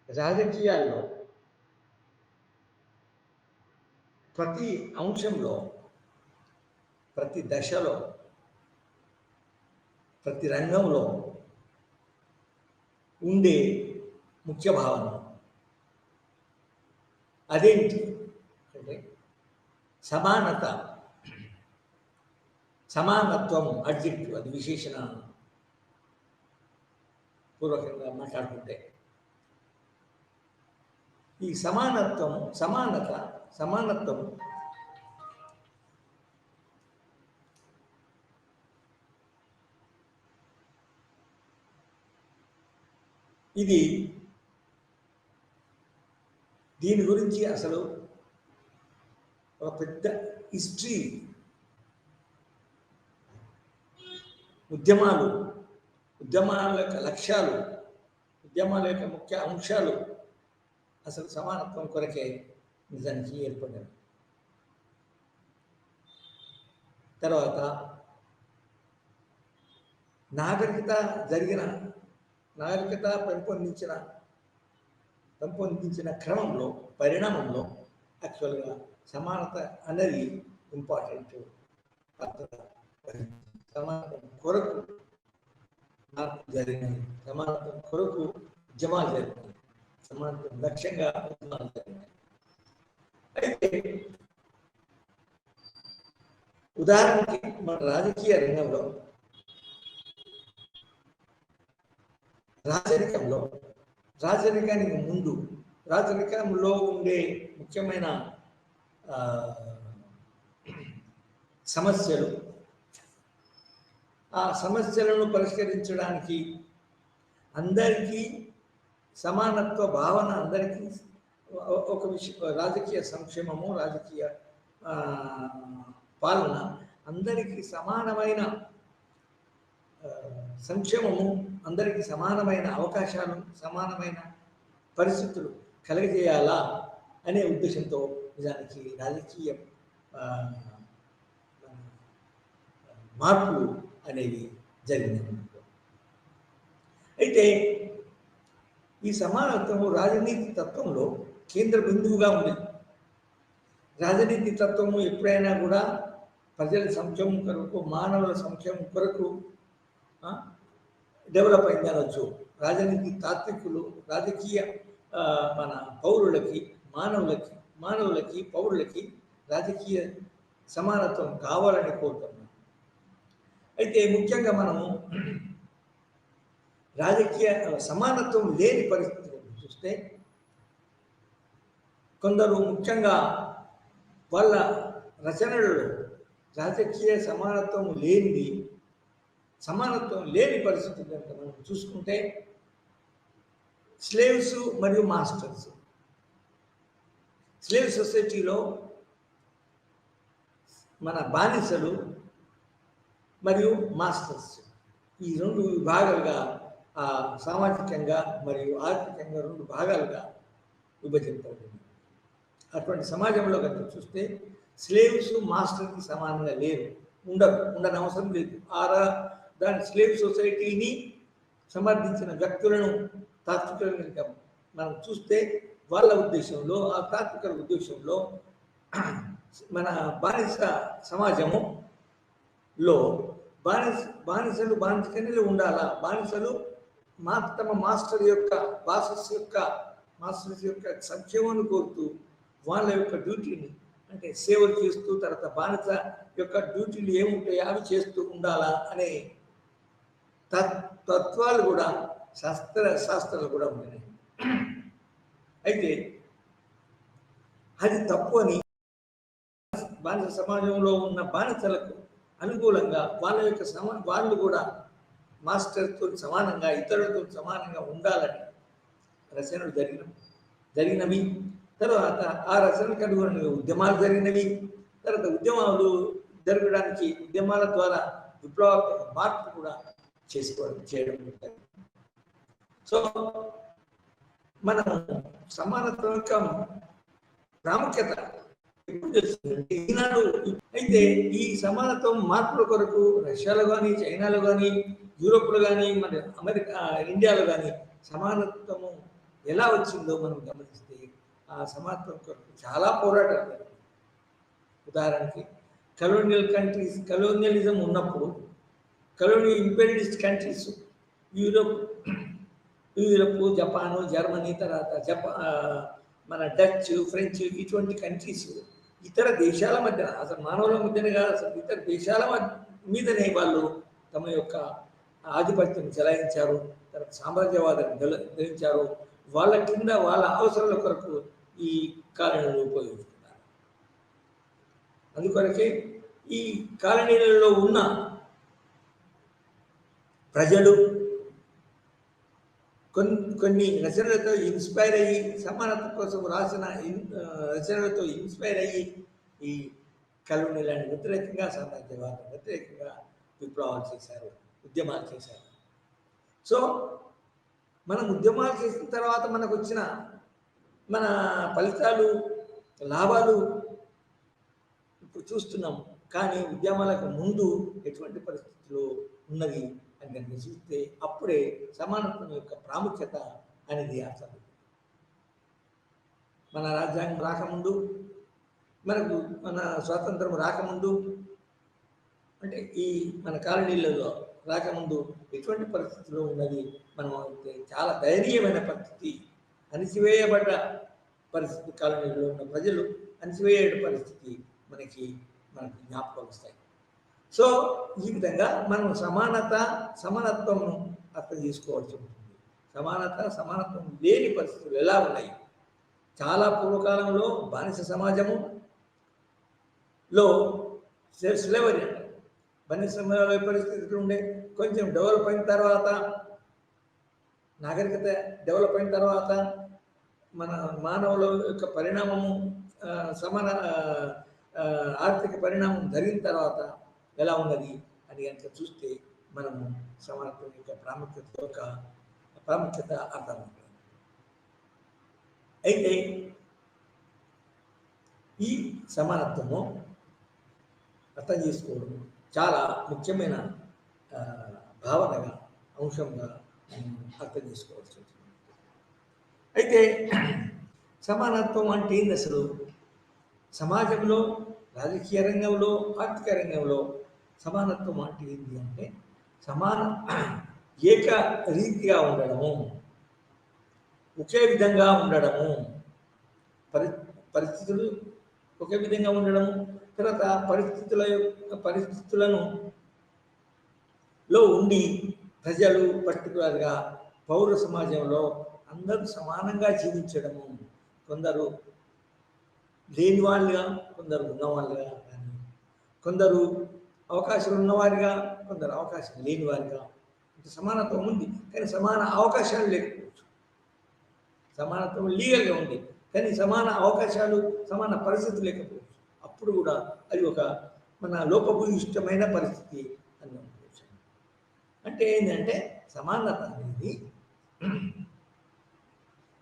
రాజకీయాల్లో ప్రతి అంశంలో, ప్రతి దశలో, ప్రతి రంగంలో ఉండే ముఖ్య భావన అదేంటి అంటే సమానత, సమానత్వం అడ్జెక్టివ్, అది విశేషణ పూర్వకంగా మాట్లాడుకుంటే ఈ సమానత్వం, సమానత్వం ఇది దీని గురించి అసలు ఒక పెద్ద హిస్టరీ, ఉద్యమాల యొక్క లక్ష్యాలు, ఉద్యమాల యొక్క ముఖ్య అంశాలు అసలు సమానత్వం కొరకే నిజానికి ఏర్పడ్డాయి. తర్వాత నాగరికత పెంపొందించిన క్రమంలో, పరిణామంలో యాక్చువల్గా సమానత అనేది ఇంపార్టెంట్ పాత్ర. సమానతం కొరకు మార్పు జరిగినాయి, సమానతం కొరకు ఉద్యమాలు జరిగినాయి, సమానతం లక్ష్యంగా ఉద్యమాలు జరిగినాయి. అయితే ఉదాహరణకి మన రాజకీయ రంగంలో, రాజరికానికి ముందు, రాజరికంలో ఉండే ముఖ్యమైన సమస్యలు, ఆ సమస్యలను పరిష్కరించడానికి అందరికీ సమానత్వ భావన, అందరికీ ఒక విషయం, రాజకీయ సంక్షేమము, రాజకీయ పాలన, అందరికీ సమానమైన సంక్షేమము, అందరికీ సమానమైన అవకాశాలు, సమానమైన పరిస్థితులు కలగజేయాలా అనే ఉద్దేశంతో నిజానికి రాజకీయ మార్పులు అనేవి జరిగినాయి. అయితే ఈ సమానత్వము రాజనీతి తత్వంలో కేంద్ర బిందువుగా ఉంది. రాజనీతి తత్వము ఎప్పుడైనా కూడా ప్రజల సంక్షేమం కొరకు, మానవుల సంక్షేమం కొరకు డెవలప్ అయింది అనొచ్చు. రాజనీతి తాత్వికులు రాజకీయ మన పౌరులకి, మానవులకి పౌరులకి రాజకీయ సమానత్వం కావాలని కోరుతున్నాం. అయితే ముఖ్యంగా మనము రాజకీయ సమానత్వం లేని పరిస్థితులను చూస్తే కొందరు ముఖ్యంగా వాళ్ళ రచనలలో రాజకీయ సమానత్వం లేని పరిస్థితులు కనుక మనం చూసుకుంటే స్లేవ్స్ మరియు మాస్టర్స్. స్లేవ్ సొసైటీలో మన బానిసలు మరియు మాస్టర్స్, ఈ రెండు విభాగాలుగా సామాజికంగా మరియు ఆర్థికంగా రెండు భాగాలుగా విభజింపబడింది. అటువంటి సమాజంలో కనుక చూస్తే స్లేవ్స్ మాస్టర్కి సమానంగా లేరు, ఉండని అవసరం లేదు. దాని స్లేవ్ సొసైటీని సమర్థించిన వ్యక్తులను, తాత్వికులను కనుక మనం చూస్తే వాళ్ళ ఉద్దేశంలో, ఆ తాత్వికుల ఉద్దేశంలో మన బానిస సమాజములో బానిసలు బానిసకనే ఉండాలా, బానిసలు తమ మాస్టర్స్ యొక్క సంక్షేమాన్ని కోరుతూ వాళ్ళ యొక్క డ్యూటీని, అంటే సేవలు చేస్తూ, తర్వాత బానిస యొక్క డ్యూటీలు ఏముంటాయో అవి చేస్తూ ఉండాలా అనే తత్వాలు కూడా శాస్త్రాలు కూడా ఉన్నాయి. అయితే అది తప్పు అని బానిస సమాజంలో ఉన్న బానిసలకు అనుకూలంగా వాళ్ళు కూడా మాస్టర్తో సమానంగా, ఇతరులతో సమానంగా ఉండాలని రచనలు జరిగినవి. తర్వాత ఆ రచనలకు అనుగుణంగా ఉద్యమాలు జరిగినవి. తర్వాత ఉద్యమాలు జరగడానికి, ఉద్యమాల ద్వారా విప్లవాత్మక మార్పు కూడా చేయడం. సో మనం సమానత్వం యొక్క ప్రాముఖ్యత ఎప్పుడు తెలుస్తుందంటే ఈనాడు. అయితే ఈ సమానత్వం మార్పుల కొరకు రష్యాలో కానీ, చైనాలో కానీ, యూరోప్లో కానీ, మన ఇండియాలో కానీ సమానత్వము ఎలా వచ్చిందో మనం గమనిస్తే ఆ సమానత్వం కొరకు చాలా పోరాటాలు జరిగాయి. ఉదాహరణకి కలోనియలిజం ఉన్నప్పుడు imperialist countries Europe, Japan, Germany, తర్వాత మన డచ్, ఫ్రెంచ్ ఇటువంటి కంట్రీస్ ఇతర దేశాల మధ్య, అసలు మానవుల మధ్యనే కాదు, అసలు ఇతర దేశాల మీదనే వాళ్ళు తమ యొక్క ఆధిపత్యం చెలాయించారు, తర్వాత సామ్రాజ్యవాదాన్ని ధరించారు. వాళ్ళ కింద వాళ్ళ అవసరాల కొరకు ఈ కాలనీలను ఉపయోగించుకున్నారు. అందుకొరకే ఈ కాలనీలలో ఉన్న ప్రజలు కొన్ని రచనలతో ఇన్స్పైర్ అయ్యి, సమానత్వం కోసం రాసిన రచనలతో ఇన్స్పైర్ అయ్యి ఈ కలోనియలాన్ని వ్యతిరేకంగా, సామ్రాజ్యవాదం వ్యతిరేకంగా విప్లవాలు చేశారు, ఉద్యమాలు చేశారు. సో మనం ఉద్యమాలు చేసిన తర్వాత మనకు వచ్చిన మన ఫలితాలు, లాభాలు ఇప్పుడు చూస్తున్నాం. కానీ ఉద్యమాలకు ముందు ఎటువంటి పరిస్థితులు ఉన్నది అని కనుక చూస్తే అప్పుడే సమానత్వం యొక్క ప్రాముఖ్యత అనేది అర్థం. మన రాజ్యాంగం రాకముందు, మన స్వాతంత్రం రాకముందు, అంటే ఈ మన కాలనీలలో రాకముందు ఎటువంటి పరిస్థితిలో ఉన్నది మనం అయితే చాలా దయనీయమైన పరిస్థితి, అణిచివేయబడ్డ పరిస్థితి, కాలనీలో ఉన్న ప్రజలు అణిచివేయబడ్డ పరిస్థితి మనకు జ్ఞాపకం వస్తాయి. సో ఈ విధంగా మనం సమానత్వం అర్థం చేసుకోవాల్సి ఉంటుంది. సమానత్వం లేని పరిస్థితులు ఎలా ఉన్నాయి? చాలా పూర్వకాలంలో బానిస సమాజములో స్లేవరీ అంటారు. బానిస సమాజంలో పరిస్థితులు ఉండే. కొంచెం డెవలప్ అయిన తర్వాత, నాగరికత డెవలప్ అయిన తర్వాత, మన మానవుల యొక్క పరిణామము, ఆర్థిక పరిణామం జరిగిన తర్వాత ఎలా ఉన్నది అని కనుక చూస్తే మనము సమానత్వం యొక్క ప్రాముఖ్యత అర్థమవుతుంది. అయితే ఈ సమానత్వము అర్థం చేసుకోవడం చాలా ముఖ్యమైన భావనగా, అంశంగా అర్థం చేసుకోవాల్సి ఉంటుంది. అయితే సమానత్వం అంటే ఏంది అసలు? సమాజంలో, రాజకీయ రంగంలో, ఆర్థిక రంగంలో సమానత్వం అంటే ఏంటి అంటే ఏక రీతిగా ఉండడము, ఒకే విధంగా ఉండడము, పరిస్థితులు ఒకే విధంగా ఉండడము, తర్వాత పరిస్థితులను ఉండి ప్రజలు, పర్టికులర్గా పౌర సమాజంలో అందరూ సమానంగా జీవించడము. కొందరు లేని వాళ్ళుగా, కొందరు ఉన్నవాళ్ళుగా, కానీ కొందరు అవకాశాలు ఉన్నవారిగా, కొందరు అవకాశం లేని వారిగా. సమానత్వం ఉంది కానీ సమాన అవకాశాలు లేకపోవచ్చు. సమానత్వం లీగల్గా ఉంది కానీ సమాన అవకాశాలు, సమాన పరిస్థితులు లేకపోవచ్చు. అప్పుడు కూడా అది ఒక మన లోపభూయిష్టమైన పరిస్థితి అని అనుకోవచ్చు. అంటే ఏంటంటే సమానత అనేది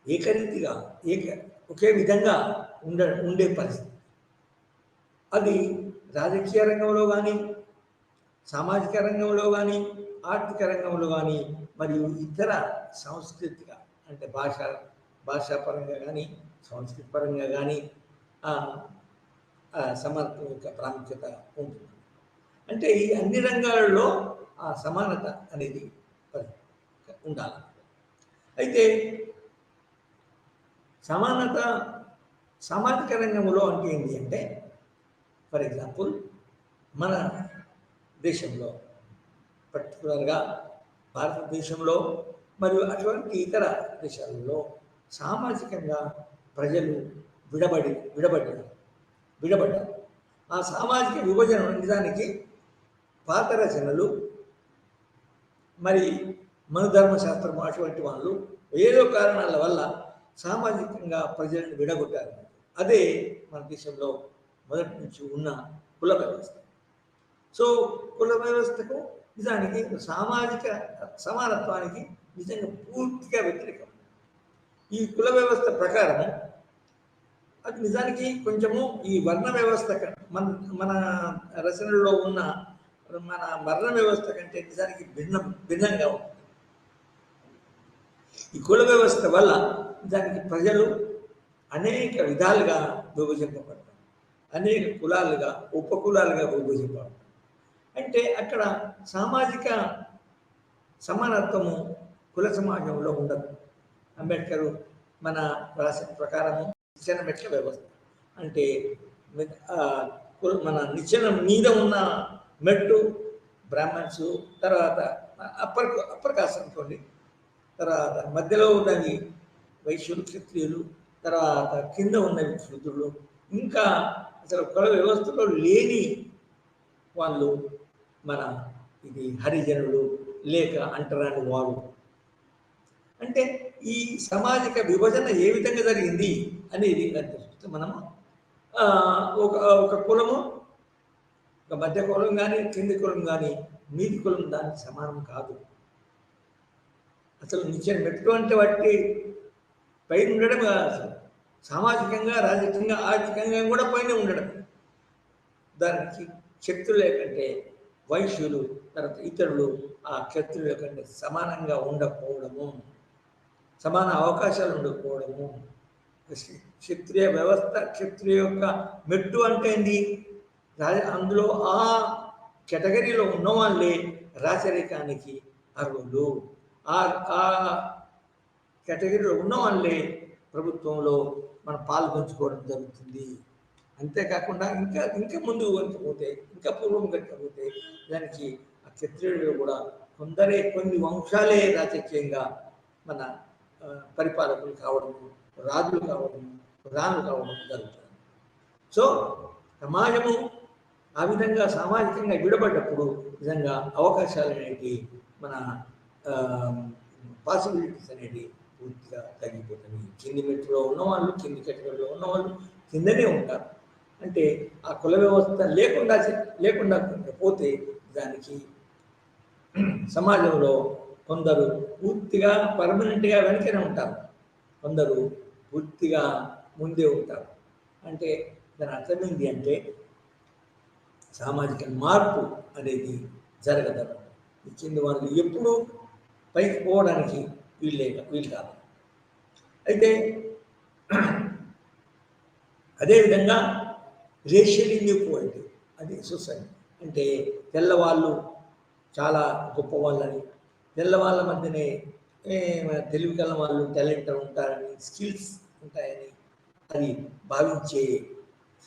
ఏకరీతిగా ఒకే విధంగా ఉండే పరిస్థితి. అది రాజకీయ రంగంలో కానీ, సామాజిక రంగంలో కానీ, ఆర్థిక రంగంలో కానీ, మరియు ఇతర సాంస్కృతిక, అంటే భాషాపరంగా కానీ, సంస్కృతి పరంగా కానీ సమానత్వం యొక్క ప్రాముఖ్యత ఉంటుంది. అంటే ఈ అన్ని రంగాలలో ఆ సమానత అనేది ఉండాలి. అయితే సమానత సామాజిక రంగంలో అంటే ఏంటి అంటే, ఫర్ ఎగ్జాంపుల్ మన దేశంలో, పర్టికులర్గా భారతదేశంలో మరియు అటువంటి ఇతర దేశాలలో సామాజికంగా ప్రజలు విడబడ్డారు. ఆ సామాజిక విభజన నిజానికి పాత రచనలు, మరి మనుధర్మశాస్త్రం అటువంటి వాళ్ళు ఏదో కారణాల వల్ల సామాజికంగా ప్రజలను విడగొట్టారు. అదే మన దేశంలో మొదటి నుంచి ఉన్న కుల వ్యవస్థ. సో కుల వ్యవస్థకు నిజానికి సామాజిక సమానత్వానికి నిజంగా పూర్తిగా వ్యతిరేకం. ఈ కుల వ్యవస్థ ప్రకారం అది నిజానికి కొంచెము ఈ వర్ణ వ్యవస్థ మన రచనలో ఉన్న మన వర్ణ వ్యవస్థ కంటే నిజానికి భిన్నంగా ఉంటుంది. ఈ కుల వ్యవస్థ వల్ల దానికి ప్రజలు అనేక విధాలుగా విభజింపబడతారు, అనేక కులాలుగా ఉపకులాలుగా విభజింపబడతారు. అంటే అక్కడ సామాజిక సమానత్వము కుల సమాజంలో ఉండదు. అంబేద్కర్ మన రాసిన ప్రకారము నిచ్చెన మెట్ల వ్యవస్థ అంటే మన నిచ్చెన మీద ఉన్న మెట్టు బ్రాహ్మణ్స్, తర్వాత అప్పర్ కాస్ట్ అనుకోండి, తర్వాత మధ్యలో ఉన్నవి వైశ్యులు క్షత్రియులు, తర్వాత కింద ఉన్నవి శూద్రులు, ఇంకా అసలు కుల వ్యవస్థలో లేని వాళ్ళు మన ఇది హరిజనులు లేక అంటరాని వారు. అంటే ఈ సామాజిక విభజన ఏ విధంగా జరిగింది అనేది చూస్తే మనము ఒక కులము, ఒక మధ్య కులం కానీ కింది కులం కానీ మీది కులం దానికి సమానం కాదు. అసలు నిత్యం మెట్టు అంటే వాటి పైన ఉండడం అసలు సామాజికంగా, రాజకీయంగా, ఆర్థికంగా కూడా పైన ఉండడం. దానికి శక్తులు లేకంటే వైశ్యులు, తర్వాత ఇతరులు ఆ క్షత్రుల కంటే సమానంగా ఉండకపోవడము, సమాన అవకాశాలు ఉండకపోవడము. క్షత్రియ వ్యవస్థ, క్షత్రియ యొక్క మెట్టు అంటే ఏంటి? అందులో ఆ కేటగిరీలో ఉన్న వాళ్ళే రాచరికానికి అర్హులు, ఆ కేటగిరీలో ఉన్న వాళ్ళే ప్రభుత్వంలో మనం పాల్గొంచుకోవడం జరుగుతుంది. అంతేకాకుండా ఇంకా ఇంకా ముందుకు కనుకపోతే, ఇంకా పూర్వం కనుకపోతే దానికి ఆ క్షత్రియులు కూడా కొన్ని వంశాలే రాజకీయంగా మన పరిపాలకులు కావడము, రాజులు కావడము, ప్రధానులు కావడం జరుగుతుంది. సో సమాజము ఆ విధంగా సామాజికంగా విడబడ్డప్పుడు నిజంగా అవకాశాలు అనేవి, మన పాసిబిలిటీస్ అనేవి పూర్తిగా తగ్గిపోతాయి. కింది మెట్టులో ఉన్నవాళ్ళు, కింది కేటగిరీలో ఉన్నవాళ్ళు కిందనే ఉంటారు. అంటే ఆ కుల వ్యవస్థ లేకుండా పోతే దానికి సమాజంలో కొందరు పూర్తిగా పర్మనెంట్గా వెనకనే ఉంటారు, కొందరు పూర్తిగా ముందే ఉంటారు. అంటే దాని అర్థం ఏంటి అంటే సామాజిక మార్పు అనేది జరగదు. కింది వాళ్ళు ఎప్పుడూ పైకి పోవడానికి వీలు కాదు. అయితే అదేవిధంగా రేషియల్ ఇన్ఈక్వాలిటీ అది సొసైటీ అంటే తెల్లవాళ్ళు చాలా గొప్పవాళ్ళని, తెల్లవాళ్ళ మధ్యనే తెలివి కల వాళ్ళు టాలెంట్ ఉంటారని, స్కిల్స్ ఉంటాయని అది భావించే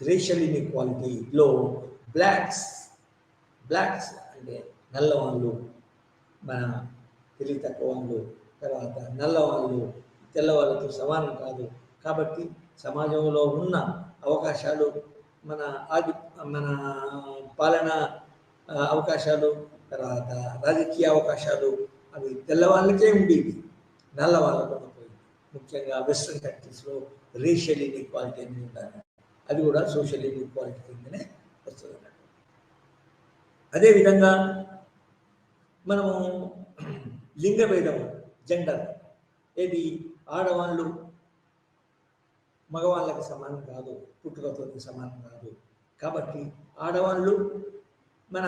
రేషియల్ ఇన్ఈక్వాలిటీలో బ్లాక్స్ అంటే నల్లవాళ్ళు, మన తెలివి తక్కువ వాళ్ళు, తర్వాత నల్లవాళ్ళు తెల్లవాళ్ళతో సమానం కాదు. కాబట్టి సమాజంలో ఉన్న అవకాశాలు, మన పాలన అవకాశాలు, తర్వాత రాజకీయ అవకాశాలు అవి తెల్లవాళ్ళకే ఉండేవి, నల్లవాళ్ళకు ఉండకపోయింది. ముఖ్యంగా వెస్ట్రన్ కంట్రీస్లో రేషియల్ ఇన్ఈక్వాలిటీ అనేది ఉండాలి, అది కూడా సోషల్ ఇన్ఈక్వాలిటీ కిందనే వస్తుంది. అదేవిధంగా మనము లింగ భేదం, జెండర్ ఏది ఆడవాళ్ళు మగవాళ్ళకి సమానం కాదు, పుట్టుకతో సమానం కాదు. కాబట్టి ఆడవాళ్ళు మన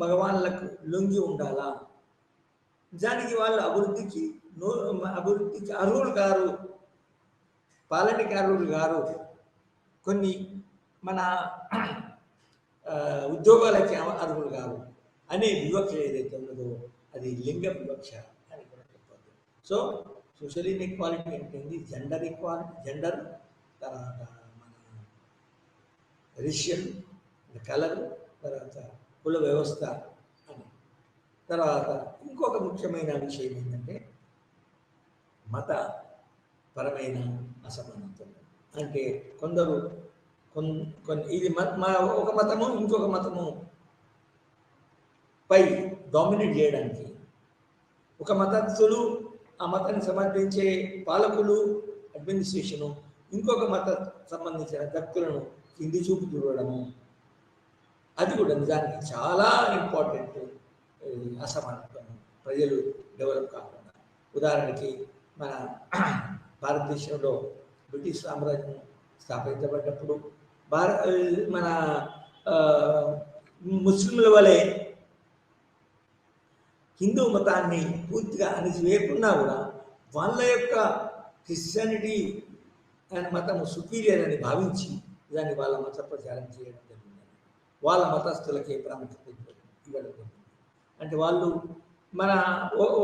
మగవాళ్ళకు లొంగి ఉండాలా, దానికి వాళ్ళు అభివృద్ధికి అర్హులు గారు, పాలనకి అర్హులు గారు. కొన్ని మన ఉద్యోగాలకి అర్హులు గారు అనే వివక్ష ఏదైతే ఉన్నదో అది లింగ వివక్ష అని కూడా చెప్పాలి. సో సోషల్ ఇన్ఈక్వాలిటీ ఏంటండి? జెండర్, తర్వాత మన రేషియల్, కలర్, తర్వాత కుల వ్యవస్థ అని. తర్వాత ఇంకొక ముఖ్యమైన విషయం ఏంటంటే మతపరమైన అసమానత్వం. అంటే కొందరు ఇది ఒక మతము ఇంకొక మతము పై డామినేట్ చేయడానికి, ఒక మతస్థులు, ఆ మతాన్ని సమర్థించే పాలకులు, అడ్మినిస్ట్రేషను ఇంకొక మత సంబంధించిన వ్యక్తులను కింది చూపు చూడడము, అది కూడా నిజానికి చాలా ఇంపార్టెంట్. అసమానత్వం ప్రజలు డెవలప్ కాకుండా, ఉదాహరణకి మన భారతదేశంలో బ్రిటిష్ సామ్రాజ్యం స్థాపించబడ్డప్పుడు మన ముస్లింల వలె హిందూ మతాన్ని పూర్తిగా అణిచివేయకున్నా కూడా వాళ్ళ యొక్క క్రిస్టియానిటీ అండ్ మతము సుపీరియర్ అని భావించి దాన్ని వాళ్ళ మత ప్రచారం చేయడం జరిగింది. వాళ్ళ మతస్థులకే ప్రాముఖ్యత ఇవ్వడం జరిగింది. అంటే వాళ్ళు మన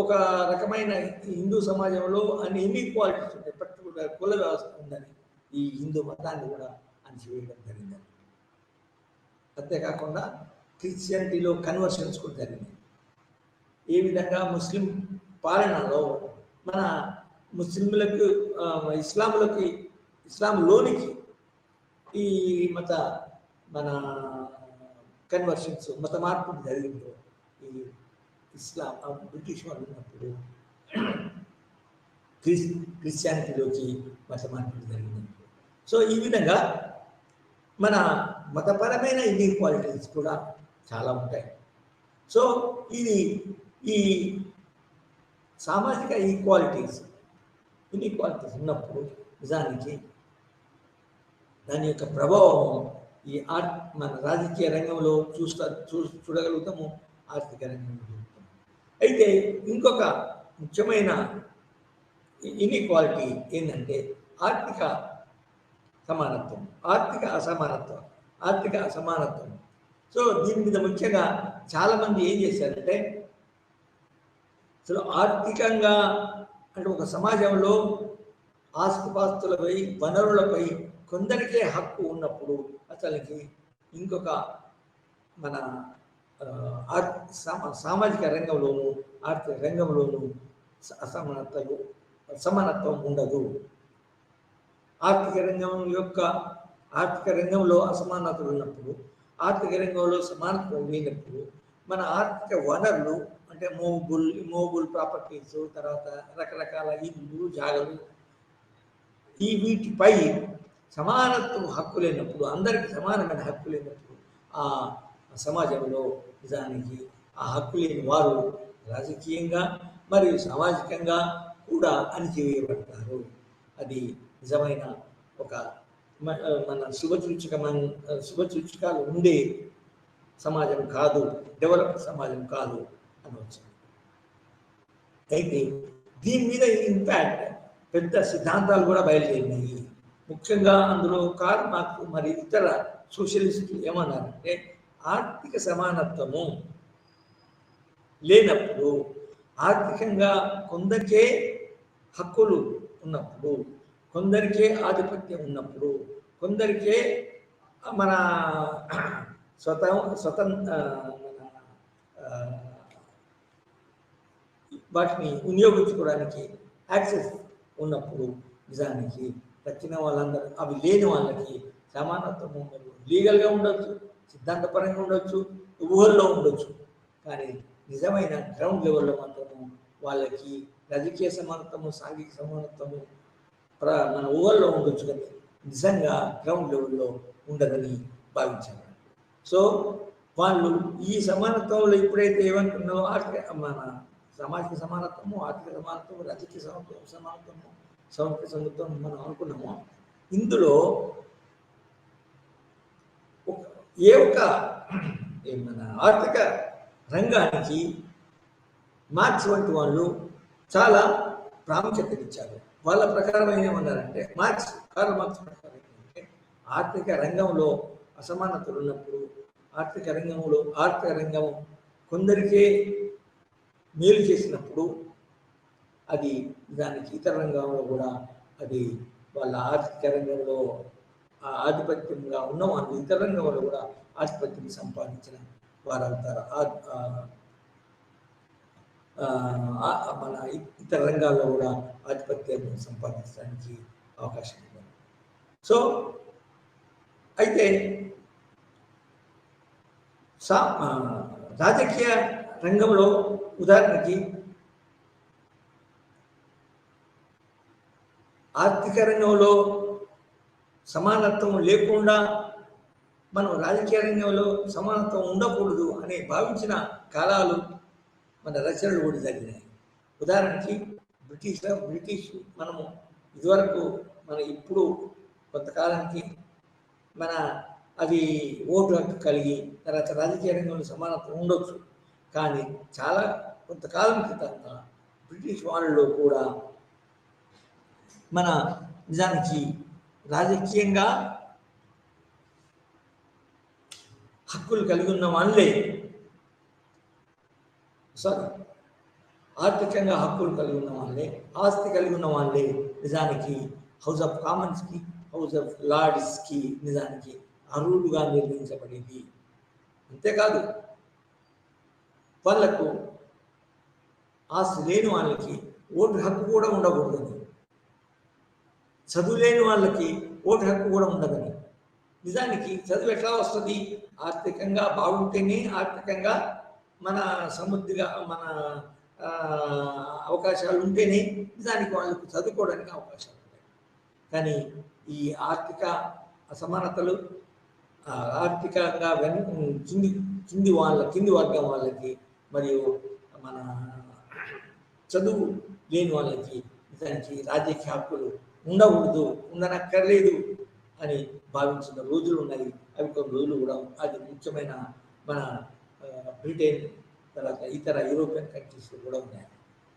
ఒక రకమైన హిందూ సమాజంలో అన్ని ఇన్ఈక్వాలిటీస్ ఉంటాయి, పర్టికులర్ కుల వ్యవస్థ ఉందని ఈ హిందూ మతాన్ని కూడా అణచివేయడం జరిగింది. అంతేకాకుండా క్రిస్టియానిటీలో కన్వర్షన్స్ కూడా జరిగినాయి. ఏ విధంగా ముస్లిం పాలనలో మన ముస్లింలకు ఇస్లాంలోనికి ఈ మన కన్వర్షన్స్ మత మార్పులు జరిగిందో ఈ ఇస్లాం బ్రిటిష్ వాళ్ళు ఉన్నప్పుడు క్రిస్టియానిటీలోకి మత మార్పులు జరిగింది. సో ఈ విధంగా మన మతపరమైన ఇన్ఈక్వాలిటీస్ కూడా చాలా ఉంటాయి. సో ఇది ఈ సామాజిక ఇన్ఈక్వాలిటీస్ ఉన్నప్పుడు నిజానికి దాని యొక్క ప్రభావం ఈ మన రాజకీయ రంగంలో చూడగలుగుతాము, ఆర్థిక రంగంలో చూస్తాము. అయితే ఇంకొక ముఖ్యమైన ఇన్ఈక్వాలిటీ ఏంటంటే ఆర్థిక అసమానత్వం. సో దీని మీద ముఖ్యంగా చాలామంది ఏం చేశారంటే అసలు ఆర్థికంగా అంటే ఒక సమాజంలో ఆస్తిపాస్తులపై వనరులపై కొందరికే హక్కు ఉన్నప్పుడు అసలుకి ఇంకొక మన సామాజిక రంగంలోనూ ఆర్థిక రంగంలోనూ సమానత్వం ఉండదు. ఆర్థిక రంగంలో అసమానతలు ఉన్నప్పుడు, ఆర్థిక రంగంలో సమానత్వం లేనప్పుడు మన ఆర్థిక వనరులు అంటే మూవబుల్ ప్రాపర్టీస్, తర్వాత రకరకాల ఇల్లు జాగలు వీటిపై సమానత్వం హక్కు లేనప్పుడు, అందరికీ సమానమైన హక్కు లేనప్పుడు ఆ సమాజంలో నిజానికి ఆ హక్కు లేని వారు రాజకీయంగా మరియు సామాజికంగా కూడా అణచివేయబడతారు. అది నిజమైన ఒక మన శుభసూచకాలు ఉండే సమాజం కాదు, డెవలప్డ్ సమాజం కాదు అనవచ్చు. అయితే దీని మీద ఇంపాక్ట్ పెద్ద సిద్ధాంతాలు కూడా బయలుదేరినాయి. ముఖ్యంగా అందులో కార్ల్ మార్క్స్ మరి ఇతర సోషలిస్టులు ఏమన్నారంటే ఆర్థిక సమానత్వము లేనప్పుడు, ఆర్థికంగా కొందరికే హక్కులు ఉన్నప్పుడు, కొందరికే ఆధిపత్యం ఉన్నప్పుడు, కొందరికే మన వాటిని వినియోగించుకోవడానికి యాక్సెస్ ఉన్నప్పుడు నిజానికి తక్కిన వాళ్ళందరూ అవి లేని వాళ్ళకి సమానత్వం ఉండదు. లీగల్గా ఉండొచ్చు, సిద్ధాంతపరంగా ఉండొచ్చు, ఊహల్లో ఉండొచ్చు, కానీ నిజమైన గ్రౌండ్ లెవెల్లో మాత్రము వాళ్ళకి రాజకీయ సమానత్వము, సాంఘిక సమానత్వము మన ఊహల్లో ఉండొచ్చు, కానీ నిజంగా గ్రౌండ్ లెవెల్లో ఉండదని భావించారు. సో వాళ్ళు ఈ సమానత్వంలో ఎప్పుడైతే ఏమంటున్నారో మన సామాజిక సమానత్వము, ఆర్థిక సమానత్వము, రాజకీయ సమానత్వము, సాంఘిక సమానత్వం మనం అనుకున్నామో, ఇందులో మన ఆర్థిక రంగానికి మార్క్స్ వంటి వాళ్ళు చాలా ప్రాముఖ్యత ఇచ్చారు. వాళ్ళ ప్రకారం ఏమన్నారంటే కార్ల్ మార్క్స్ ప్రకారం ఏంటంటే ఆర్థిక రంగంలో అసమానతలు ఉన్నప్పుడు, ఆర్థిక రంగం కొందరికే మేలు చేసినప్పుడు అది దానికి ఇతర రంగంలో కూడా అది వాళ్ళ ఆర్థిక రంగంలో ఆధిపత్యంగా ఉన్న వాళ్ళు ఇతర రంగంలో కూడా ఆధిపత్యం సంపాదించిన వారు అవుతారు. మన ఇతర రంగాల్లో కూడా ఆధిపత్యాన్ని సంపాదించడానికి అవకాశం ఉంది. సో అయితే రాజకీయ రంగంలో ఉదాహరణకి ఆర్థిక రంగంలో సమానత్వం లేకుండా మనం రాజకీయ రంగంలో సమానత్వం ఉండకూడదు అనే భావించిన కాలాలు మన రచనలు కూడా జరిగినాయి. ఉదాహరణకి బ్రిటిష్ మనము ఇదివరకు ఇప్పుడు కొంతకాలానికి మన అది ఓటు హక్కు కలిగి తర్వాత రాజకీయ రంగంలో సమానత్వం ఉండొచ్చు, కానీ చాలా కొంతకాలం క్రితంగా బ్రిటిష్ వాళ్ళలో కూడా మన నిజానికి రాజకీయంగా హక్కులు కలిగి ఉన్న వాళ్ళే, సారీ, ఆర్థికంగా హక్కులు కలిగి ఉన్న వాళ్ళే, ఆస్తి కలిగి ఉన్న వాళ్ళే నిజానికి హౌస్ ఆఫ్ కామన్స్కి, హౌస్ ఆఫ్ లార్డ్స్కి నిజానికి అర్హులుగా నిర్ణయించబడేది. అంతేకాదు వాళ్లకు ఆస్తి లేని వాళ్ళకి ఓటు హక్కు కూడా ఉండకూడదని, చదువు లేని వాళ్ళకి ఓటు హక్కు కూడా ఉండదని. నిజానికి చదువు ఎట్లా వస్తుంది? ఆర్థికంగా బాగుంటేనే, ఆర్థికంగా మన సమృద్ధిగా మన అవకాశాలు ఉంటేనే నిజానికి వాళ్ళకు చదువుకోవడానికి అవకాశాలు ఉంటాయి. కానీ ఈ ఆర్థిక అసమానతలు, ఆర్థికంగా కింది వర్గం వాళ్ళకి మరియు మన చదువు లేని వాళ్ళకి నిజానికి రాజకీయ హక్కులు ఉండకూడదు, ఉండనక్కర్లేదు అని భావించిన రోజులు ఉన్నాయి. అవి కొన్ని రోజులు కూడా అది ముఖ్యమైన మన బ్రిటన్ తర్వాత ఇతర యూరోపియన్ కంట్రీస్లో కూడా ఉన్నాయి.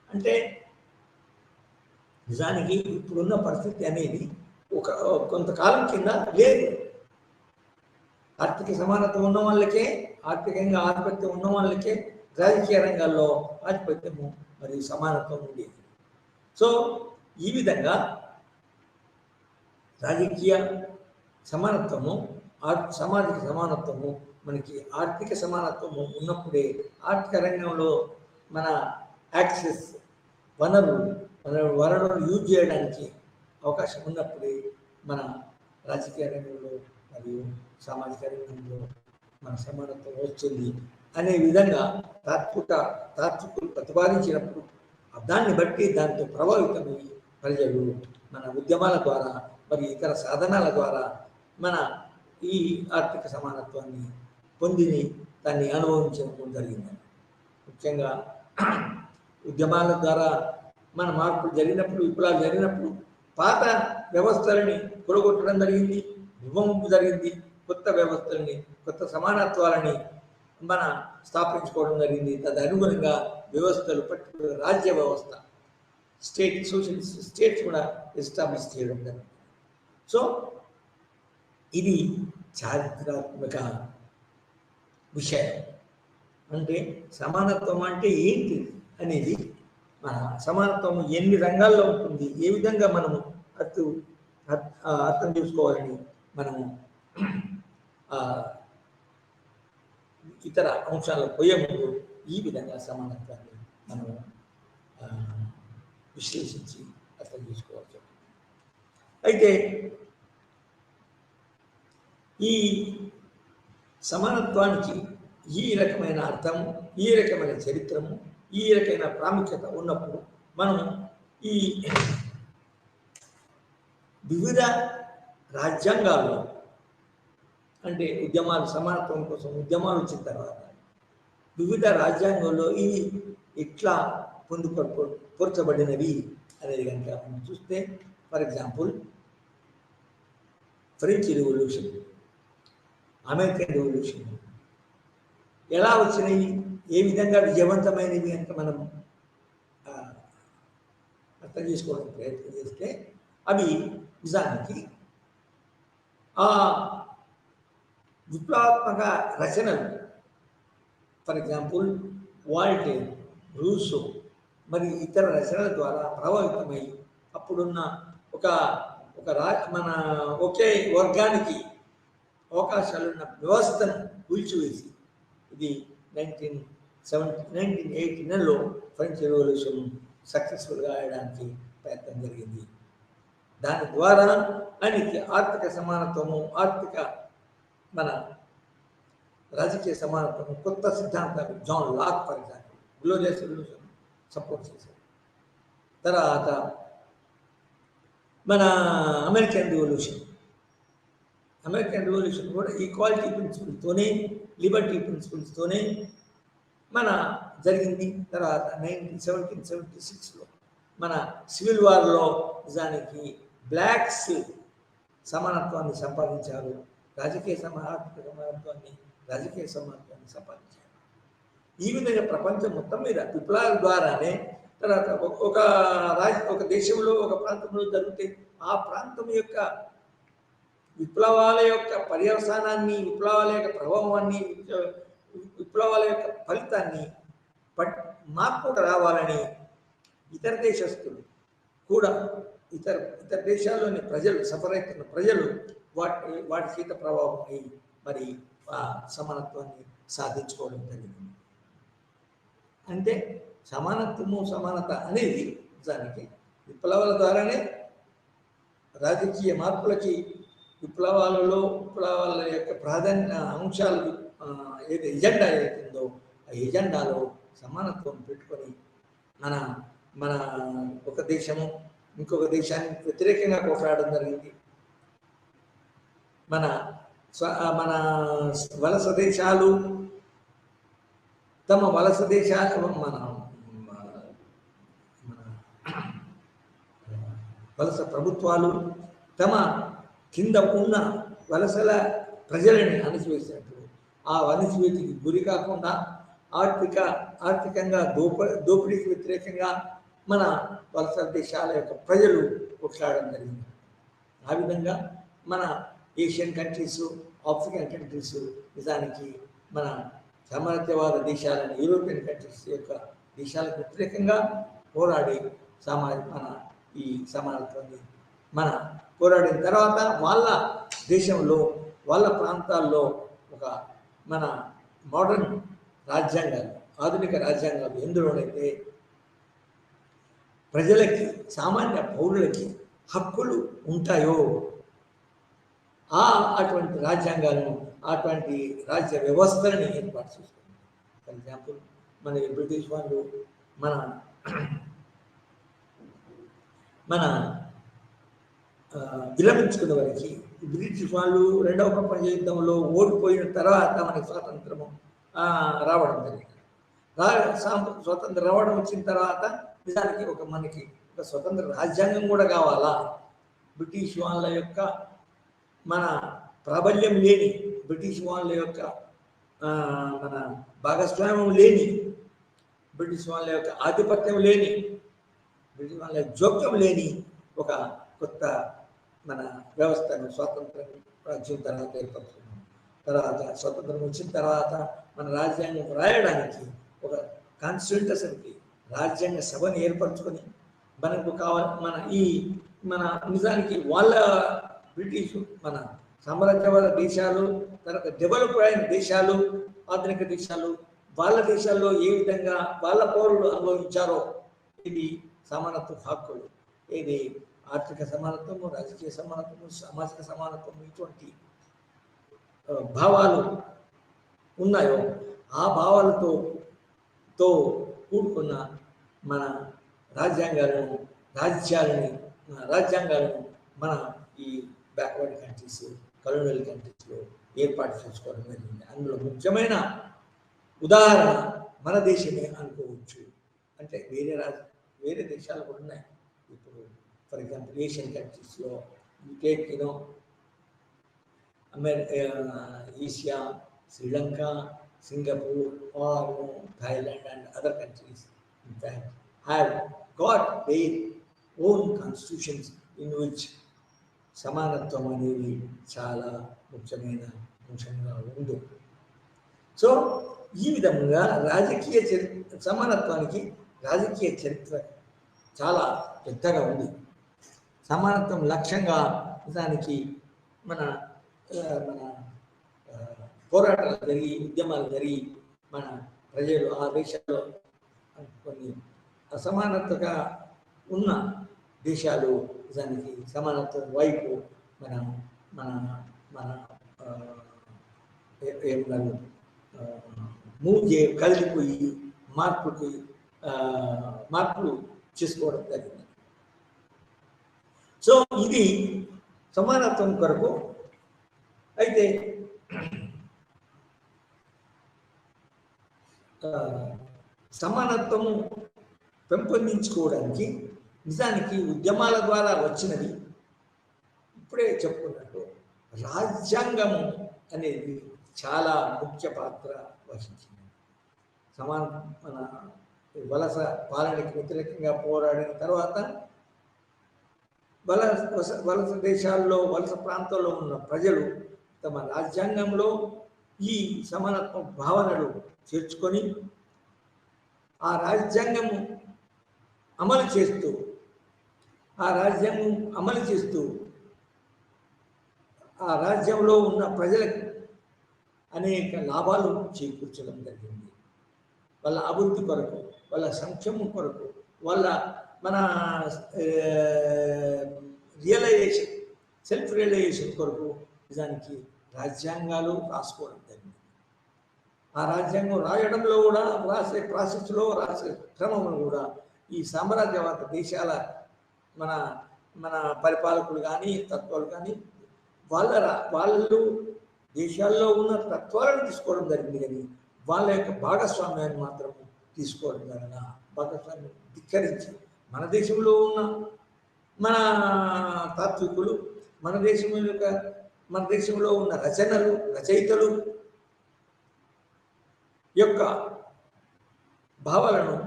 అంటే నిజానికి ఇప్పుడున్న పరిస్థితి అనేది కొంతకాలం కింద లేదు. ఆర్థిక సమానత ఉన్న వాళ్ళకే, ఆర్థికంగా ఆధిపత్యం ఉన్న వాళ్ళకే రాజకీయ రంగాల్లో ఆధిపత్యము మరియు సమానత్వం ఉండేది. సో ఈ విధంగా రాజకీయ సమానత్వము, సామాజిక సమానత్వము, మనకి ఆర్థిక సమానత్వము ఉన్నప్పుడే ఆర్థిక రంగంలో మన యాక్సెస్ వనరులు యూజ్ చేయడానికి అవకాశం ఉన్నప్పుడే మన రాజకీయ రంగంలో మరియు సామాజిక రంగంలో మన సమానత్వం వస్తుంది అనే విధంగా తాత్వికులు ప్రతిపాదించినప్పుడు దాన్ని బట్టి దాంతో ప్రభావితమై ప్రజలు మన ఉద్యమాల ద్వారా మరియు ఇతర సాధనాల ద్వారా మన ఈ ఆర్థిక సమానత్వాన్ని పొంది దాన్ని అనుభవించడం జరిగింది. ముఖ్యంగా ఉద్యమాల ద్వారా మన మార్పులు జరిగినప్పుడు, విప్లవాలు జరిగినప్పుడు పాత వ్యవస్థలని కూలగొట్టడం జరిగింది, విభజింపు జరిగింది, కొత్త వ్యవస్థలని, కొత్త సమానత్వాలని మన స్థాపించుకోవడం జరిగింది. తదనుగుణంగా వ్యవస్థలు, పర్టికులర్ రాజ్య వ్యవస్థ, సోషలిస్ట్ స్టేట్స్ కూడా ఎస్టాబ్లిష్ చేయడం జరిగింది. సో ఇది చారిత్రాత్మక విషయం. అంటే సమానత్వం అంటే ఏంటి అనేది, మన సమానత్వం ఎన్ని రంగాల్లో ఉంటుంది, ఏ విధంగా మనము అర్థం చేసుకోవాలని మనము ఇతర అంశాలకు పోయే ముందు ఈ విధంగా సమానత్వాన్ని మనము విశ్లేషించి అర్థం చేసుకోవచ్చు. అయితే ఈ సమానత్వానికి ఈ రకమైన అర్థం, ఈ రకమైన చరిత్రము, ఈ రకమైన ప్రాముఖ్యత ఉన్నప్పుడు మనం ఈ వివిధ రాజ్యాంగాల్లో, అంటే ఉద్యమాలు, సమానత్వం కోసం ఉద్యమాలు వచ్చిన తర్వాత వివిధ రాజ్యాంగాల్లో ఇవి ఎట్లా పొందుపరచబడినవి అనేది కనుక మనం చూస్తే, for example French revolution, American revolution ఎలా వచ్చినాయి, ఏ విధంగా విజయవంతమైనవి కనుక మనం అర్థం చేసుకోవడానికి ప్రయత్నం చేస్తే అవి నిజానికి ఆ విప్లవాత్మక రచనలు, ఫర్ ఎగ్జాంపుల్ వాల్టేర్, రూసో మరి ఇతర రచనల ద్వారా ప్రభావితమై అప్పుడున్న మన ఒకే వర్గానికి అవకాశాలున్న వ్యవస్థను కూల్చివేసి, ఇది 1989లో ఫ్రెంచ్ రెవల్యూషన్ సక్సెస్ఫుల్గా అయ్యడానికి ప్రయత్నం జరిగింది. దాని ద్వారా ఆయనకి ఆర్థిక సమానత్వము, మన రాజకీయ సమానత్వము, కొత్త సిద్ధాంతాలు, John Locke for example glorious revolution support చేశారు. తర్వాత మన అమెరికన్ రెవల్యూషన్ కూడా ఈక్వాలిటీ ప్రిన్సిపల్తోనే, లిబర్టీ ప్రిన్సిపల్స్తోనే మన జరిగింది. తర్వాత 1976లో మన సివిల్ వార్లో నిజానికి బ్లాక్స్ సమానత్వాన్ని సంపాదించారు, ఆర్థిక సమానత్వాన్ని, రాజకీయ సమానత్వాన్ని సంపాదించారు. ఈ విధంగా ప్రపంచం మొత్తం మీద విప్లవాల ద్వారానే తర్వాత ఒక దేశంలో ఒక ప్రాంతంలో జరిగితే ఆ ప్రాంతం యొక్క విప్లవాల యొక్క పర్యవసానాన్ని, విప్లవాల యొక్క ప్రభావాన్ని, విప్లవాల యొక్క ఫలితాన్ని మార్పు రావాలని ఇతర దేశస్తులు కూడా ఇతర దేశాల్లోని ప్రజలు సఫర్ అవుతున్న ప్రజలు వాటి చేత ప్రభావం అయి మరి ఆ సమానత్వాన్ని సాధించుకోవడం జరిగింది. అంటే సమానత్వము సమానత అనేది దానికి విప్లవాల ద్వారానే రాజకీయ మార్పులకి విప్లవాల యొక్క ప్రాధాన్య అంశాలు ఏది ఎజెండా ఏదైతుందో ఆ ఎజెండాలో సమానత్వం పెట్టుకొని మన ఒక దేశము ఇంకొక దేశానికి వ్యతిరేకంగా కొట్లాడడం జరిగింది. మన వలస దేశాలు తమ వలస దేశాలు మన వలస ప్రభుత్వాలు తమ కింద ఉన్న వలసల ప్రజలని అణచివేసినప్పుడు ఆ అణచివేతికి గురి కాకుండా ఆర్థికంగా దోపిడీకి వ్యతిరేకంగా మన వలస దేశాల యొక్క ప్రజలు కొట్లాడడం జరిగింది. ఆ విధంగా మన ఏషియన్ కంట్రీస్, ఆఫ్రికన్ కంట్రీస్ నిజానికి మన సామ్రాజ్యవాద దేశాలను యూరోపియన్ కంట్రీస్ యొక్క దేశాలకు వ్యతిరేకంగా పోరాడి మన ఈ సమానత్వాన్ని మన పోరాడిన తర్వాత వాళ్ళ దేశంలో వాళ్ళ ప్రాంతాల్లో ఒక మన మోడర్న్ రాజ్యాంగాలు, ఆధునిక రాజ్యాంగాలు ఎందులోనైతే ప్రజలకి, సామాన్య పౌరులకి హక్కులు ఉంటాయో అటువంటి రాజ్యాంగాలను, అటువంటి రాజ్య వ్యవస్థలని ఏర్పాటు చేసుకుంటాం. ఫర్ ఎగ్జాంపుల్ మన బ్రిటిష్ వాళ్ళు మన విరమించుకున్న వారికి బ్రిటిష్ వాళ్ళు రెండవ ప్రపంచ యుద్ధంలో ఓడిపోయిన తర్వాత మనకి స్వాతంత్రము రావడం జరిగింది. స్వతంత్రం రావడం వచ్చిన తర్వాత నిజానికి మనకి ఒక స్వతంత్ర రాజ్యాంగం కూడా కావాలా. బ్రిటిష్ వాళ్ళ యొక్క మన ప్రాబల్యం లేని, బ్రిటిష్ వాళ్ళ యొక్క మన భాగస్వామ్యం లేని, బ్రిటిష్ వాళ్ళ యొక్క ఆధిపత్యం లేని, బ్రిటిష్ వాళ్ళ జోక్యం లేని ఒక కొత్త మన వ్యవస్థను స్వాతంత్రం వచ్చిన తర్వాత ఏర్పడుతున్నాం. తర్వాత స్వతంత్రం వచ్చిన తర్వాత మన రాజ్యాంగం రాయడానికి ఒక కాన్స్టిట్యూంట్ అసెంబ్లీ, రాజ్యాంగ సభను ఏర్పరచుకొని మనకు మన నిజానికి వాళ్ళ బ్రిటిష్ మన సామ్రాజ్యవాద దేశాలు, తర్వాత డెవలప్ అయిన దేశాలు, ఆధునిక దేశాలు, వాళ్ళ దేశాల్లో ఏ విధంగా వాళ్ళ పౌరులు అనుభవించారో ఇది సమానత్వ హక్కులు, ఇది ఆర్థిక సమానత్వము, రాజకీయ సమానత్వము, సామాజిక సమానత్వము, ఇటువంటి భావాలు ఉన్నాయో ఆ భావాలతో కూడుకున్న మన రాజ్యాంగాలను మన ఈ బ్యాక్వర్డ్ కంట్రీస్, కలోనియల్ కంట్రీస్లో ఏర్పాటు చేసుకోవడం జరిగింది. అందులో ముఖ్యమైన ఉదాహరణ మన దేశమే అనుకోవచ్చు. అంటే వేరే దేశాలు కూడా ఉన్నాయి. ఇప్పుడు ఫర్ ఎగ్జాంపుల్ ఏషియన్ కంట్రీస్లో Asia, Sri Lanka, Singapore, Thailand and other countries, in fact, have got their own constitutions in which సమానత్వం అనేది చాలా ముఖ్యమైన అంశంగా ఉంది. సో ఈ విధంగా సమానత్వానికి రాజకీయ చరిత్ర చాలా పెద్దగా ఉంది. సమానత్వం లక్ష్యంగా దానికి మన పోరాటాలు జరిగి, ఉద్యమాలు జరిగి మన ప్రజలు ఆ దేశాల్లో కొన్ని అసమానతగా ఉన్న దేశాలు దానికి సమానత్వం వైపు ఏమన్నారు కదిలిపోయి మార్పులు చేసుకోవడం జరిగింది. సో ఇది సమానత్వం కొరకు. అయితే సమానత్వము పెంపొందించుకోవడానికి నిజానికి ఉద్యమాల ద్వారా వచ్చినది ఇప్పుడే చెప్పుకున్నట్టు రాజ్యాంగము అనేది చాలా ముఖ్య పాత్ర వహించింది. మన వలస పాలనకి వ్యతిరేకంగా పోరాడిన తర్వాత వలస దేశాల్లో వలస ప్రాంతాల్లో ఉన్న ప్రజలు తమ రాజ్యాంగంలో ఈ సమానత్వ భావనలు చేర్చుకొని ఆ రాజ్యాంగము అమలు చేస్తూ ఆ రాజ్యంలో ఉన్న ప్రజలకు అనేక లాభాలు చేకూర్చడం జరిగింది. వాళ్ళ అభివృద్ధి కొరకు, వాళ్ళ సంక్షేమం కొరకు, వాళ్ళ మన రియలైజేషన్, సెల్ఫ్ రియలైజేషన్ కొరకు నిజానికి రాజ్యాంగాలు రాసుకోవడం జరిగింది. ఆ రాజ్యాంగం రాయడంలో కూడా, రాసే ప్రాసెస్లో, రాసే క్రమంలో కూడా ఈ సామ్రాజ్యవాద దేశాల మన పరిపాలకులు కానీ, తత్వాలు కానీ వాళ్ళు దేశాల్లో ఉన్న తత్వాలను తీసుకోవడం జరిగింది, కానీ వాళ్ళ యొక్క భాగస్వామ్యాన్ని మాత్రం తీసుకోవడం వలన భాగస్వామ్యం ధిక్కరించి మన దేశంలో ఉన్న మన తాత్వికులు, మన దేశంలో ఉన్న రచయితలు యొక్క భావాలను,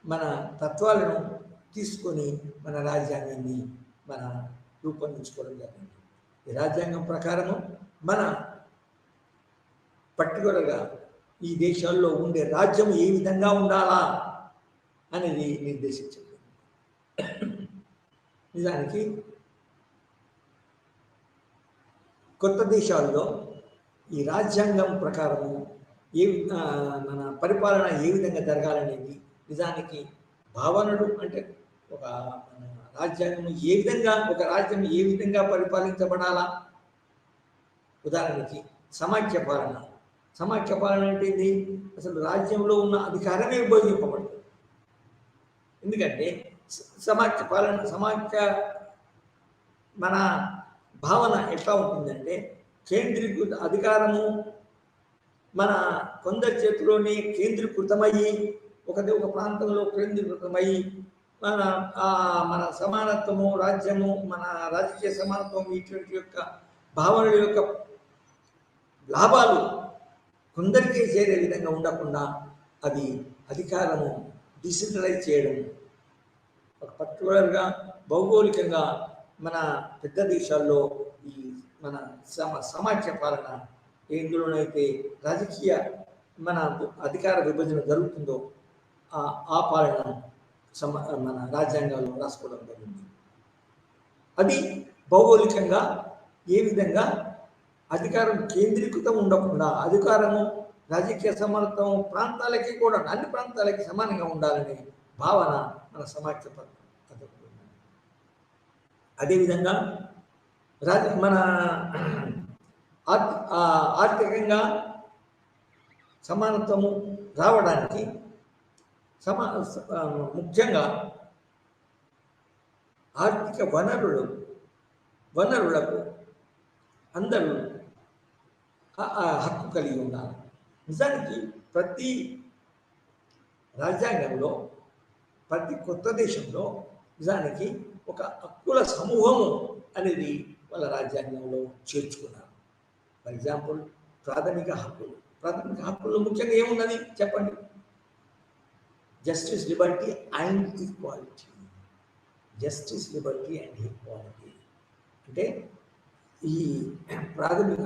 మన తత్వాలను తీసుకొని మన రాజ్యాంగాన్ని రూపొందించుకోవడం జరిగింది. ఈ రాజ్యాంగం ప్రకారము మన పర్టికులర్గా ఈ దేశాల్లో ఉండే రాజ్యం ఏ విధంగా ఉండాలా అనేది నిర్దేశించింది. నిజానికి కొత్త దేశాల్లో ఈ రాజ్యాంగం ప్రకారము మన పరిపాలన ఏ విధంగా జరగాలనేది నిజానికి భావనలు, అంటే ఒక రాజ్యాంగం ఒక రాజ్యం ఏ విధంగా పరిపాలించబడాలా. ఉదాహరణకి సమాఖ్య పాలన అంటే ఏంటి? అసలు రాజ్యంలో ఉన్న అధికారమే విభజింపబడుతుంది. ఎందుకంటే సమాఖ్య మన భావన ఎట్లా ఉంటుందంటే, కేంద్రీకృత అధికారము మన కొందరి చేతిలోనే కేంద్రీకృతమయ్యి, ఒక ప్రాంతంలో కేంద్రీకృతమయ్యి మన సమానత్వము, రాజ్యము, మన రాజకీయ సమానత్వం, ఇటువంటి యొక్క భావనల యొక్క లాభాలు కొందరికే చేరే విధంగా ఉండకుండా అది అధికారము డిసెంట్రలైజ్ చేయడం. ఒక పర్టికులర్గా భౌగోళికంగా మన పెద్ద దేశాల్లో ఈ మన సమాఖ్య పాలన ఎందులోనైతే రాజకీయ మన అధికార విభజన జరుగుతుందో ఆ పాలన మన రాజ్యాంగాల్లో రాసుకోవడం జరిగింది. అది భౌగోళికంగా ఏ విధంగా అధికారం కేంద్రీకృతం ఉండకుండా, అధికారము రాజకీయ సమానత్వం ప్రాంతాలకి కూడా, అన్ని ప్రాంతాలకి సమానంగా ఉండాలనే భావన మన సమాఖ్య పద్ధతి. అదేవిధంగా మన ఆర్థికంగా సమానత్వము రావడానికి ముఖ్యంగా ఆర్థిక వనరులకు అందరూ హక్కు కలిగి ఉండాలి. నిజానికి ప్రతి రాజ్యాంగంలో, ప్రతి కొత్త దేశంలో నిజానికి ఒక హక్కుల సమూహము అనేది వాళ్ళ రాజ్యాంగంలో చేర్చుకున్నారు. ఫర్ ఎగ్జాంపుల్ ప్రాథమిక హక్కులు ముఖ్యంగా ఏమున్నది చెప్పండి? Justice, Liberty and equality. Justice, Liberty and equality అంటే ఈ ప్రాథమిక